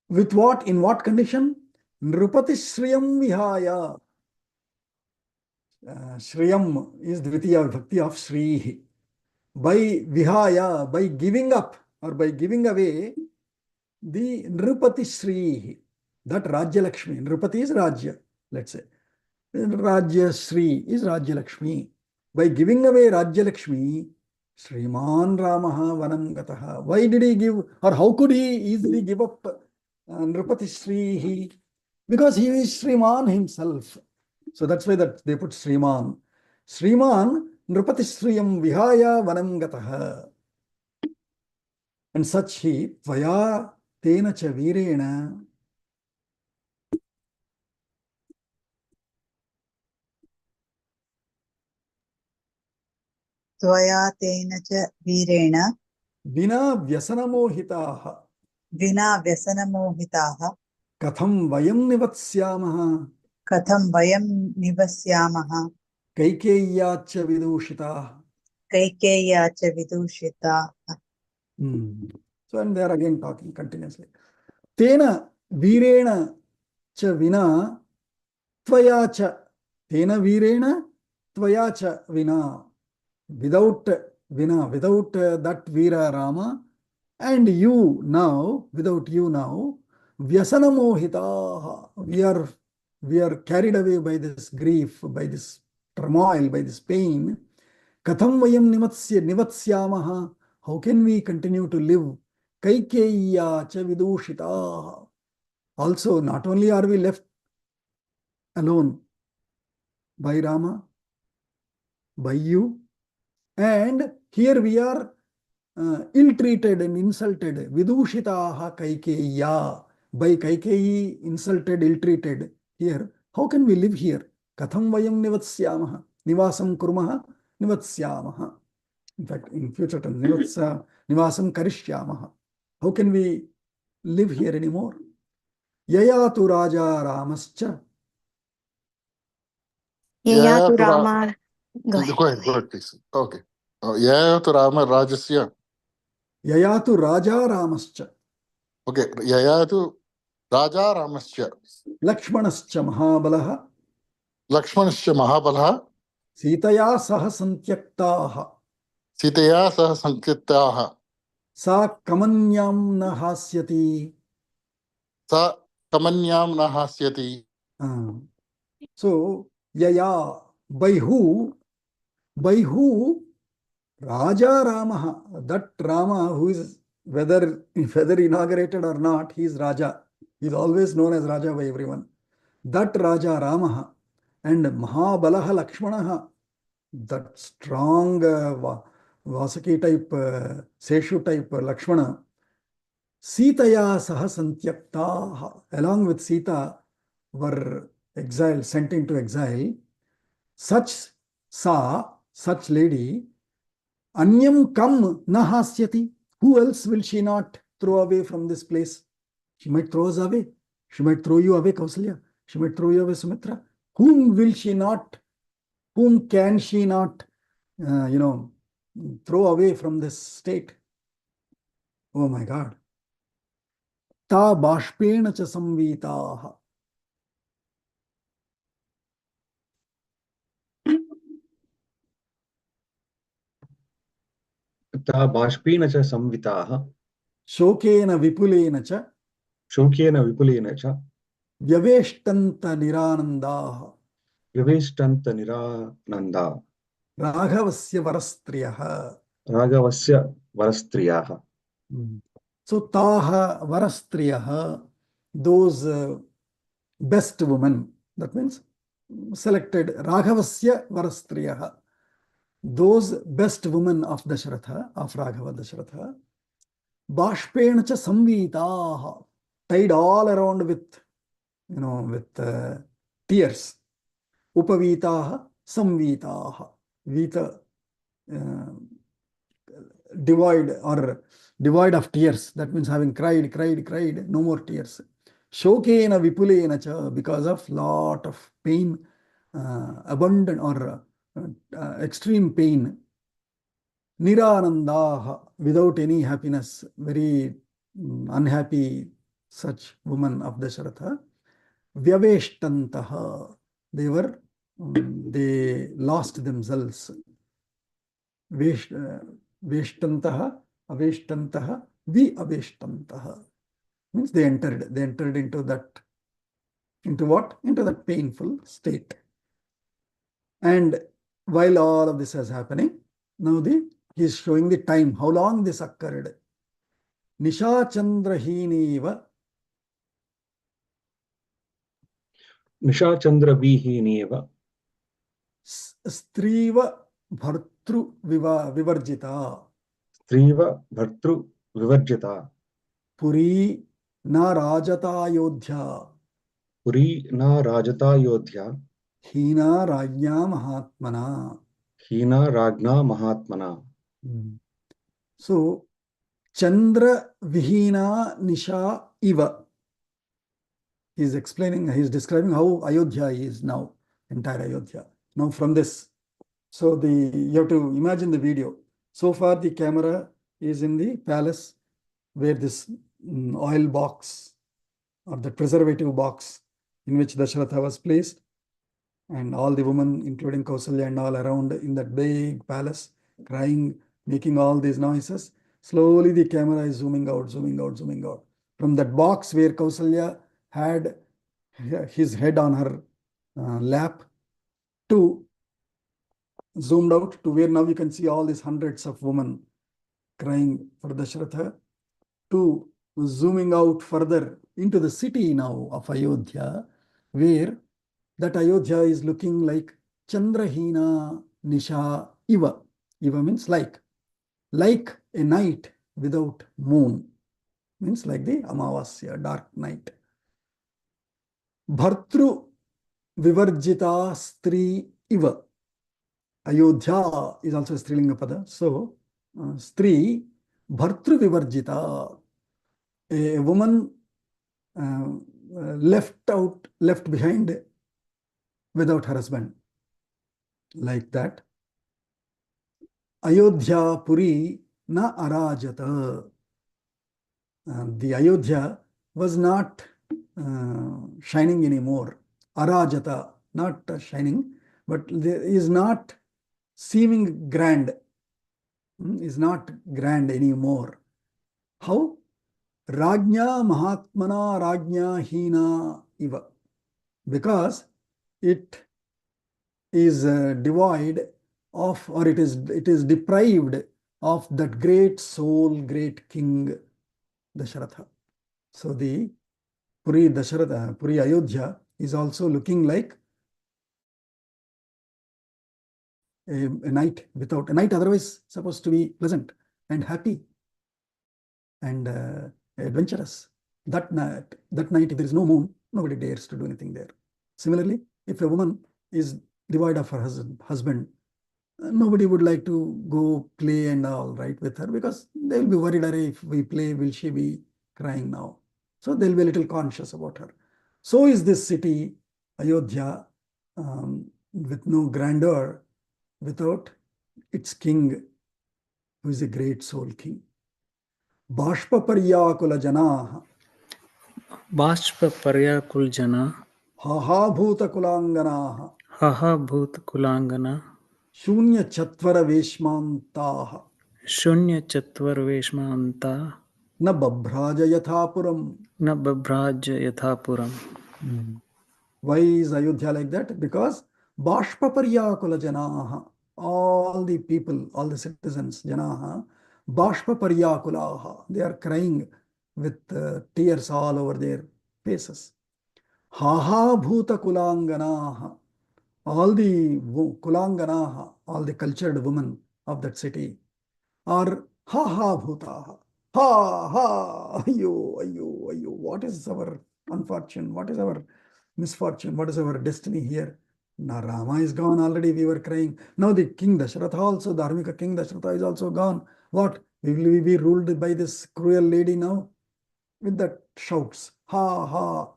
With what? In what condition? Nrupati Shriyam Vihaya. Shriyam is Dvitiya Bhakti of Shri. By Vihaya, by giving up or by giving away the Nrupati Shri, that Rajya Lakshmi. Nrupati is Rajya, let's say. Rajya Shri is Rajya Lakshmi. By giving away Rajya Lakshmi, Shriman Ramaha Vanam Gataha. Why did he give, or how could he easily give up Nrupati Shri? Because he is Shriman himself. So that's why that they put Shriman. Shriman Nrupati Shriyam Vihaya Vanam Gataha. And such he, Tvaya Tena Cha Virena.
Tvaya tena cha virena
Vina Vyasanamohitaha.
vina vyasanamohitaha
Katham Vayam Nivatsyamaha.
katham vayam nivasyamaha
Kaikeyacha Vidushitaha.
kaikeya cha vidushitaha.
So, and they are again talking continuously. Tena virena cha vina tvaya cha. Tena virena tvaya cha vina. Without vina, without that Veera Rama, and you now, without you now, vyasanamohitaha. We are carried away by this grief, by this turmoil, by this pain. Katham vayam nivatsyamaha. How can we continue to live? Kaikeya cha vidushitaha. Also, not only are we left alone by Rama, by you, and here we are ill-treated and insulted. Vidushitaha Kaikeya. By Kaikeyi, insulted, ill-treated. Here, How can we live here? Katham vayam nivatsyamaha. Nivasam kurmaha nivatsyamaha. In fact, in future tense, nivasam karishyamaha. How can we live here anymore? Yayatu raja ramascha.
Yayatu Rama. Go ahead.
Go ahead, please. Okay. Yayatu Rama Rajasya.
Yayatu raja ramascha.
Okay. Yayatu Raja Ramasya.
Lakshmanascha mahabalaha.
Lakshmanasya Mahabalaha.
Sitaya saha santyaktaha.
Sitaya Sah Sankirtaha.
Sa kamanyam na hasyati.
Sa Kamanyam Nahasyati.
So, yaya, by who? By who? Raja Rama, that Rama who is whether inaugurated or not, he is Raja. He is always known as Raja by everyone. That Raja Rama and Mahabalaha Lakshmanaha, that strong Vasaki type, Seshu type Lakshmana, Sitaya Saha Santyaktaha, along with Sita, were exiled, sent into exile. Such lady, Anyam kam nahasyati. Who else will she not throw away from this place? She might throw us away. She might throw you away, Kausalya. She might throw you away, Sumitra. Whom will she not? Whom can she not, throw away from this state? Oh my God. Ta bashpena cha samvitaha.
ता बाष्पेन च संविताः
Shokena vipulena cha
शोकेन विपुलेन च
vyaveshtanta niranandaha.
व्यवेष्टन्त निरानन्दा
Raghavasya varastriyaha.
राघवस्य वरस्त्रियाः.
So taha varastriyaha, those best women, that means selected, Raghavasya varastriyaha, those best women of Dasharatha, of Raghava Dasharatha, bashpena cha samvitaha, tied all around with, with tears. Upavitaha samvitaha, vita, devoid of tears. That means having cried, no more tears. Shokena vipulena cha, because of lot of pain, abundant or extreme pain. Niranandaha, without any happiness, very unhappy such woman of Dasharatha. Vyaveshtantaha, they lost themselves. Veshtantaha, aveshtantaha, aveshtantaha. Means they entered into that, into what? Into that painful state. And while all of this is happening, now he is showing the time, how long this occurred. Nisha Chandrahineva.
निशाचन्द्रविहीनेव
Striva Bhartru Vivarjita.
स्त्रीव भर्तृ विवर्जिता.
Puri na Rajata Yodhya.
Puri न राजता योध्या.
Hina Rajya Mahatmana.
हीना राज्ञा महात्मना.
So, Chandra Vihina Nisha Iva. He is describing how Ayodhya is now, entire Ayodhya. Now from this, so you have to imagine the video. So far the camera is in the palace where this oil box or the preservative box in which Dasharatha was placed, and all the women, including Kausalya and all around in that big palace, crying, making all these noises. Slowly the camera is zooming out. From that box where Kausalya had his head on her lap, to zoomed out to where now you can see all these hundreds of women crying for Dasharatha, to zooming out further into the city now of Ayodhya, where that Ayodhya is looking like Chandrahina Nisha Iva. Iva means like a night without moon. Means like the Amavasya, dark night. Bhartru Vivarjita Stri Iva. Ayodhya is also a Strilinga pada. So, Stri, Bhartru Vivarjita, a woman left behind without her husband. Like that. Ayodhya Puri na arajata. The Ayodhya was not shining anymore. Arajata, not shining, but is not seeming grand, is not grand anymore. How? Rajna Mahatmana Rajna Hina Iva. Because it is devoid of, or it is deprived of that great soul, great king Dasharatha. So the Puri Dasharatha, Puri Ayodhya is also looking like a night without, a night otherwise supposed to be pleasant and happy and adventurous. That night, if there is no moon, nobody dares to do anything there. Similarly, if a woman is devoid of her husband, nobody would like to go play and all right with her, because they will be worried, if we play, will she be crying now? So they'll be a little conscious about her. So is this city, Ayodhya, with no grandeur, without its king, who is a great soul king. Bashpa Paryakula Janaha,
Bashpa Paryakul Jana,
Haha Bhuta Kulanganaha,
Haha Bhut Kulangana,
Shunya Chatvara Veshmantaha,
Shunya Chatvar Veshmanta,
Na Babhraja Yathapuram.
Na Babhraj Yathapuram.
Why is Ayodhya like that? Because Bashpa Paryakula Janaha, all the people, all the citizens, Janaha, Bashpa Paryakulaha, they are crying with tears all over their faces. Haha Bhuta Kulanganaha, all the Kulanganaha, all the cultured women of that city are ha bhutaha. Ha, ayo, what is our unfortune? What is our misfortune? What is our destiny here? Now Rama is gone already, we were crying. Now the king Dasharatha also, the Dharmika king Dasharatha is also gone. What? Will we be ruled by this cruel lady now? With that shouts, ha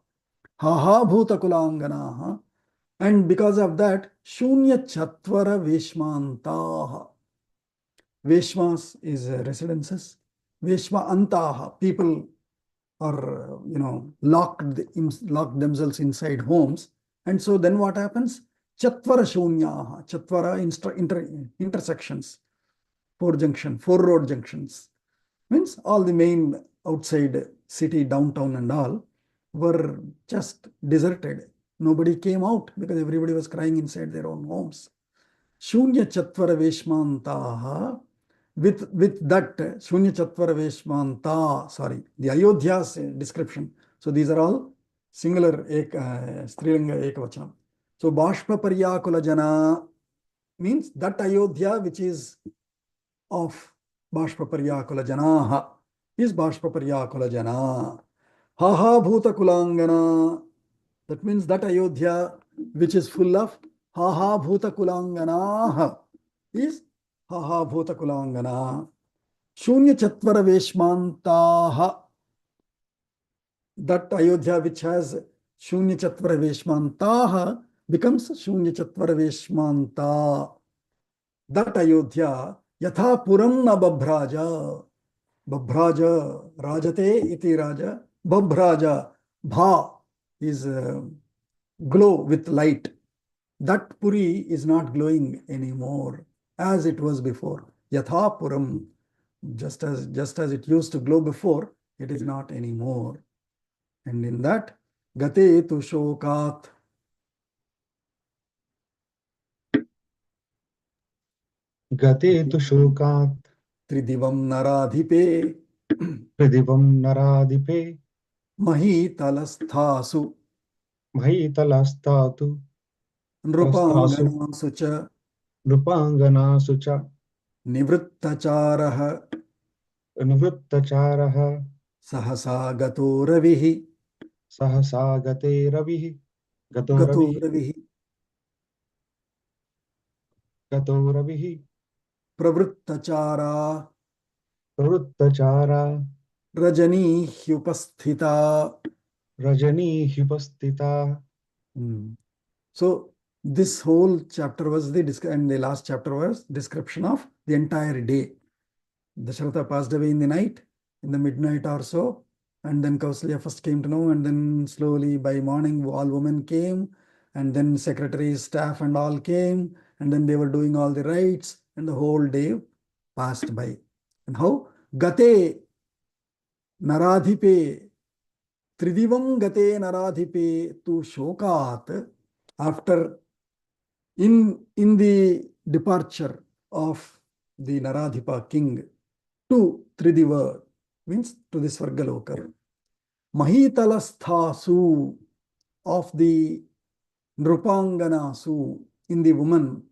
bhuta kulanganaha. And because of that, Shunya Chatvara Veshmantaha. Veshmas is residences. Veshma Antaha, people are, locked themselves inside homes. And so then what happens? Chatvara Shunyaha, Chatvara intersections, four road junctions. Means all the main outside city, downtown and all were just deserted. Nobody came out because everybody was crying inside their own homes. Shunya Chatvara Veshmantaha. With that, Shunya Chatvara Veshmanta, the Ayodhya's description. So these are all singular Strilinga Ekavachanam. So Bashpa Paryakula Jana means that Ayodhya which is of Bashpa Paryakula Janaha is Bashpa Paryakula Jana. Haha Bhuta Kulangana, that means that Ayodhya which is full of Haha Bhuta Kulangana is Haha Bhuta Kulangana. Shunya Chatvara Veshmantaha, that Ayodhya which has Shunya Chatvara Veshmantaha becomes Shunya Chatvara Veshmanta. That Ayodhya Yatha Puram na Babhraja. Babhraja, Rajate iti Raja. Babhraja, Bha is glow with light. That Puri is not glowing anymore as it was before. Yatha Puram, just as it used to glow before, it is not anymore. And in that, Gate tu shokat,
Gate tu shokat
Tridivam Naradhipe,
Pradivam Naradipe
Mahi Talasthasu,
Mahitalasthatu Tastasu
Nrupangana Sucha,
Nrupangana Sucha
Nivrittacharaha,
Nivrittacharaha
Sahasa Gato Ravihi,
Sahasa Gate Ravihi गतो
Gato
रविः
Ravihi
गतो रविः
Pravrittachara
प्रवृत्तचारा
Rajani Hyupasthita.
रजनीह्युपस्थिता.
Hmm. So this whole chapter was and the last chapter was description of the entire day. Dasharatha passed away in the night, in the midnight or so, and then Kausalya first came to know, and then slowly by morning all women came, and then secretaries, staff and all came, and then they were doing all the rites, and the whole day passed by. And how? Gate Naradhipe Tridivam Gate Naradhipe tu Shokat, after in the departure of the Naradhipa king to Tridiva, means to the Svargaloka. Mahitalashthasu, of the Nrupanganasu, in the women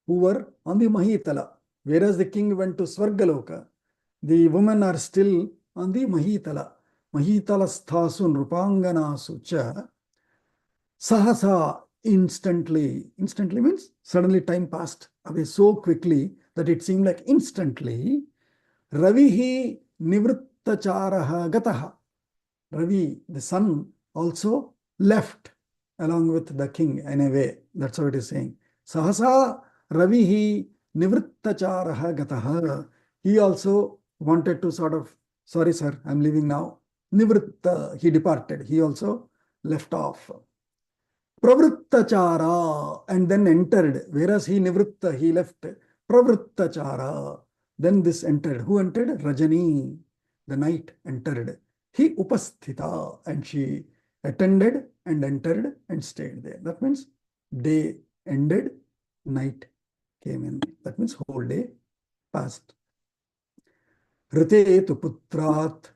who were on the Mahitala. Whereas the king went to Svargaloka, the women are still on the Mahitala. Mahitalashthasu Nrupanganasu cha Sahasa, instantly. Instantly means suddenly time passed away so quickly that it seemed like instantly. Ravihi nivrittacharaha gataha. Ravi, the sun, also left along with the king in a way. That's how it is saying. Sahasa Ravihi nivrittacharaha gataha. He also wanted to sort of, sorry sir, I'm leaving now. Nivritta, he departed. He also left off. Pravrittachara, and then entered, whereas he nivritta, he left. Pravrittachara, then this entered. Who entered? Rajani, the night entered. He upasthita, and she attended and entered and stayed there. That means day ended, night came in. That means whole day passed. Rite tu putrat.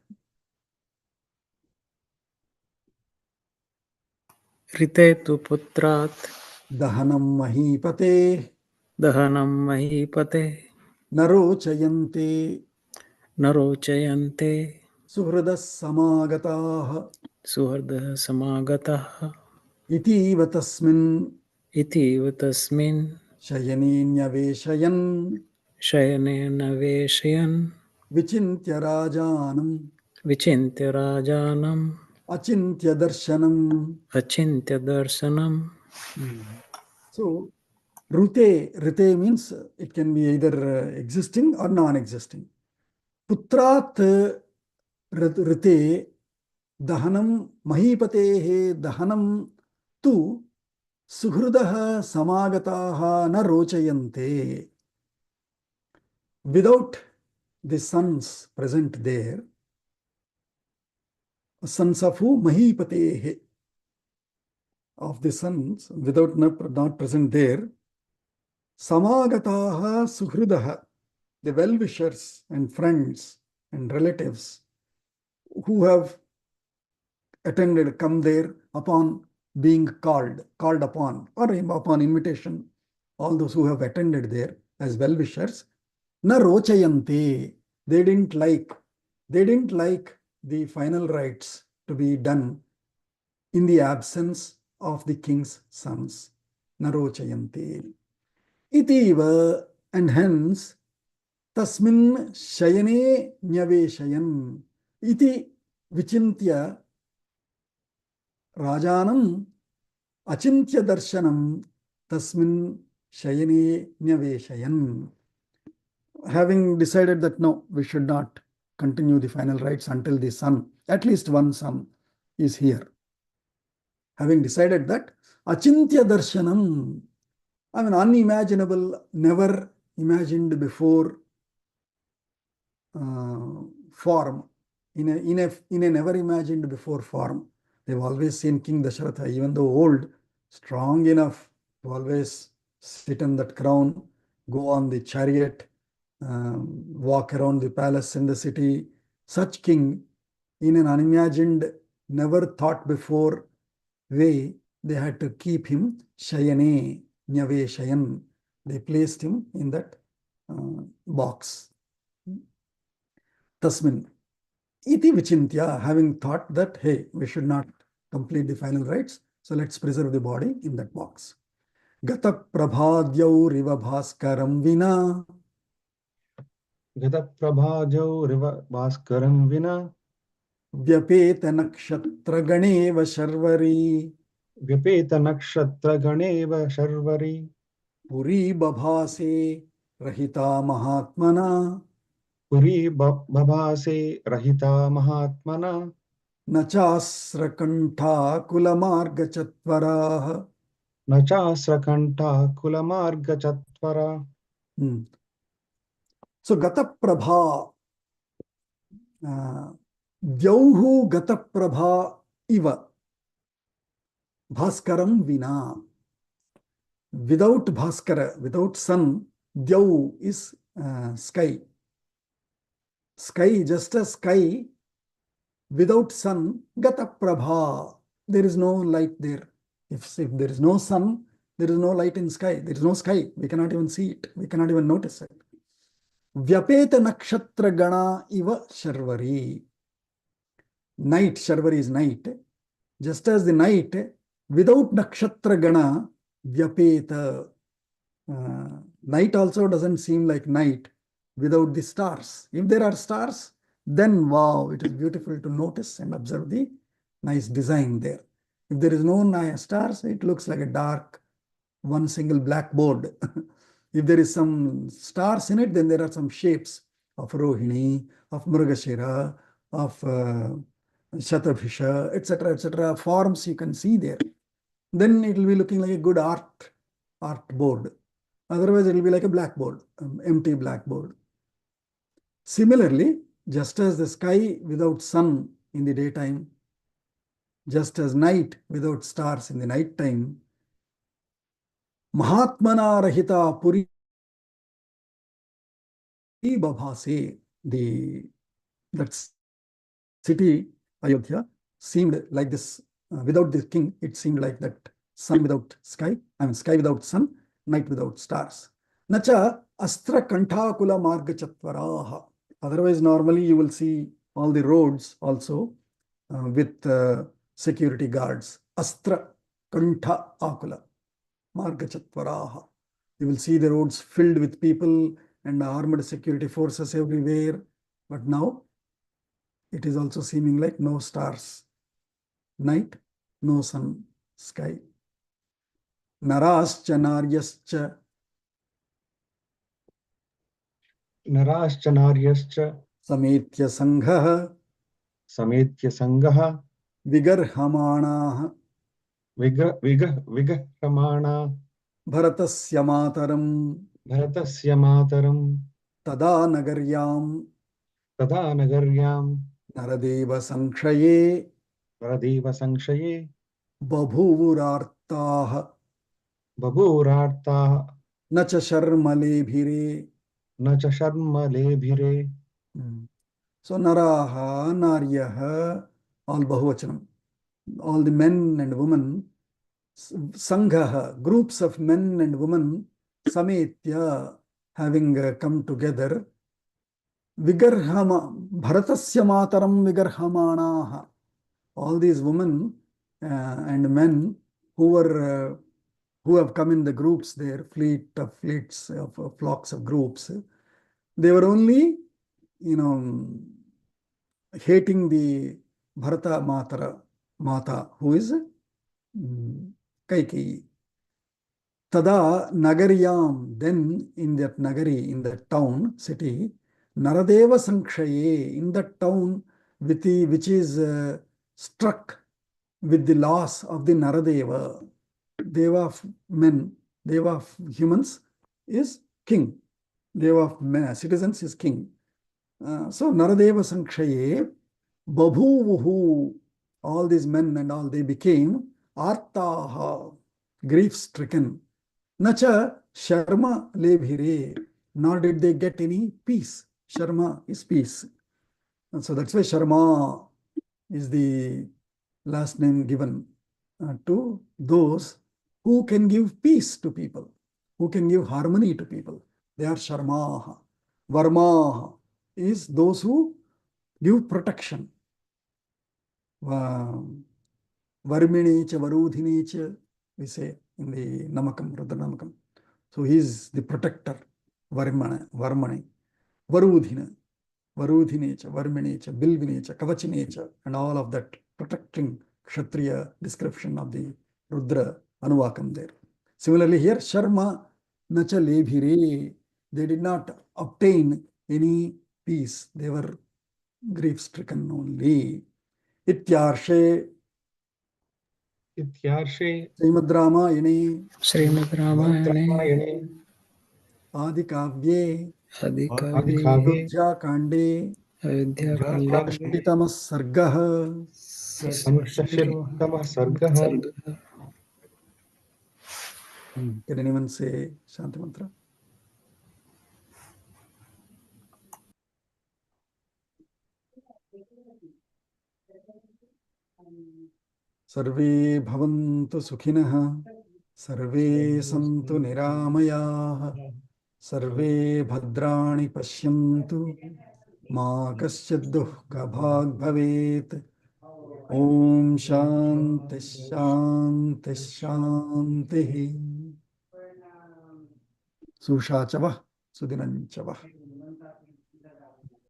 ऋते तु पुत्रात्
Dahanam mahipate
दहनं महीपते
narochayante
न रोचयन्ते
suhradas samagataha
सुहृदः समागतः
itiva tasmin
इतीव तस्मिन्
शयनेन्यवेशयन्
शयनेन वेशयन्
विचिन्त्य राजानम्
विचिन्त्य राजानम्
अचिन्त्य दर्शनम्.
अचिन्त्य दर्शनम्.
So rite means it can be either existing or non-existing. Putrat rite dahanam mahipatehe dahanam tu suhrudah samagataha na rochayante. Without the sons present there, sons of who? Mahipatehe, of the sons, without not present there, samagataha suhrudaha, the well-wishers and friends and relatives who have attended, come there upon being called upon, or upon invitation, all those who have attended there as well-wishers, na rochayante, they didn't like the final rites to be done in the absence of the king's sons. Na rochayante. Itiva, and hence, tasmin shayane nyaveshayan. Iti vichintya rajanam achintya darshanam tasmin shayane nyaveshayan. Having decided that no, we should not continue the final rites until the son, at least one son, is here. Having decided that, achintya darshanam, I mean unimaginable, never imagined before form, in a never imagined before form. They've always seen King Dasharatha, even though old, strong enough to always sit on that crown, go on the chariot, walk around the palace in the city. Such king, in an unimagined, never thought before way, they had to keep him Shayane, Nyave Shayan. They placed him in that box. Tasmin. Iti vichintya, having thought that, hey, we should not complete the final rites, So let's preserve the body in that box. Gata prabhadyau riva bhaskaram vina
गतप्रभाजौ भास्करं विना
vyapeta nakshatra ganeva sharvari
व्यपेतनक्षत्रगणेव Sharvari
puri babhase rahita mahatmana
Puri बभासे रहिता महात्मना
nachasra kantha kulamarga chatvaraha.
न चास्रकण्ठा कुलमार्गचत्वरा.
So gata prabha, dyauhu gata prabha iva bhaskaram vina. Without bhaskara, without sun, dyau is sky. Sky, just as sky, without sun, gata prabha, there is no light there. If there is no sun, there is no light in sky. There is no sky. We cannot even see it. We cannot even notice it. Vyapeta nakshatra gana iva sharvari. Night, sharvari is night. Just as the night, without nakshatra gana, vyapeta. Night also doesn't seem like night without the stars. If there are stars, then wow, it is beautiful to notice and observe the nice design there. If there is no stars, it looks like a dark, one single blackboard. If there is some stars in it, then there are some shapes of Rohini, of Mrugashira, of Shatabhisha, etc., forms you can see there. Then it will be looking like a good art board. Otherwise, it will be like a blackboard, empty blackboard. Similarly, just as the sky without sun in the daytime, just as night without stars in the night time, Mahatmana Rahita Puri Babhase, that city, Ayodhya, seemed like this. Without the king, it seemed like that sun without sky, sky without sun, night without stars. Nacha astra kanthakula marga chatvaraha. Otherwise, normally you will see all the roads also with security guards. Astra kantha akula marga chatvaraha. You will see the roads filled with people and armed security forces everywhere. But now it is also seeming like no stars. Night, no sun, sky. Narascha naryascha
नराश्च नार्यश्च
sametya sangha
समेत्य सङ्गः
vigarhamanaha
विगह्यमाणा
bharatasya mataram
भरतस्य मातरं
tada nagaryam
तदा नगर्यां
naradeva sankshaye
वरदेव संशये
babhuvurartaha
बभूरार्ताः
nacha sharmalebhire.
न च शर्मलेभिरे.
So naraha, naryaha, all bahuvachanam. All the men and women, sanghaha, groups of men and women, sametya, having come together, vigarhama, bharatasya mataram vigarhamanaha. All these women and men who have come in the groups there, fleets of flocks of groups, they were only, hating the Bharata Mata, who is Kaikeyi. Tada Nagaryam, then in that Nagari, in that town, city, Naradeva Sankshaye, in that town which is struck with the loss of the Naradeva, Deva of men, Deva of humans is king. Deva of men, citizens is king. So Naradeva Sankshaye, Babhuvuhu, all these men and all, they became Artaha, grief-stricken. Nacha Sharma Lebhire, nor did they get any peace. Sharma is peace. And so that's why Sharma is the last name given to those who can give peace to people, who can give harmony to people. They are Sharmaha. Varmaha is those who give protection. Varmaha Varmine cha Varudhine cha, we say in the Namakam, Rudra Namakam. So he is the protector, Varmane, Varudhina, Varudhinecha, Varminecha, Bilvinecha, Kavachinecha, and all of that protecting Kshatriya description of the Rudra Anuvakam there. Similarly here, Sharma Nacha Lebhire, they did not obtain any peace. They were grief-stricken only. Ityarshe
इत्यार्षे
Srimad Ramayane
Shrimad रामायणे
रामायणे
Adikavye
आदिकाव्ये
आदिकाव्ये
Ayodhya Kande
अयोध्याकाण्डे
षष्टितमः सर्गः
पञ्चशीलतमः सर्गः
सर्गः
Can anyone say Shanti Mantra? Sarve bhavantu sukhinah, sarve santu niramayah, sarve bhadrani pashyantu, ma kasyad dukkha bhag bhavet. Om Shanti Shanti Shanti. Sushachavah Sudinanchavah.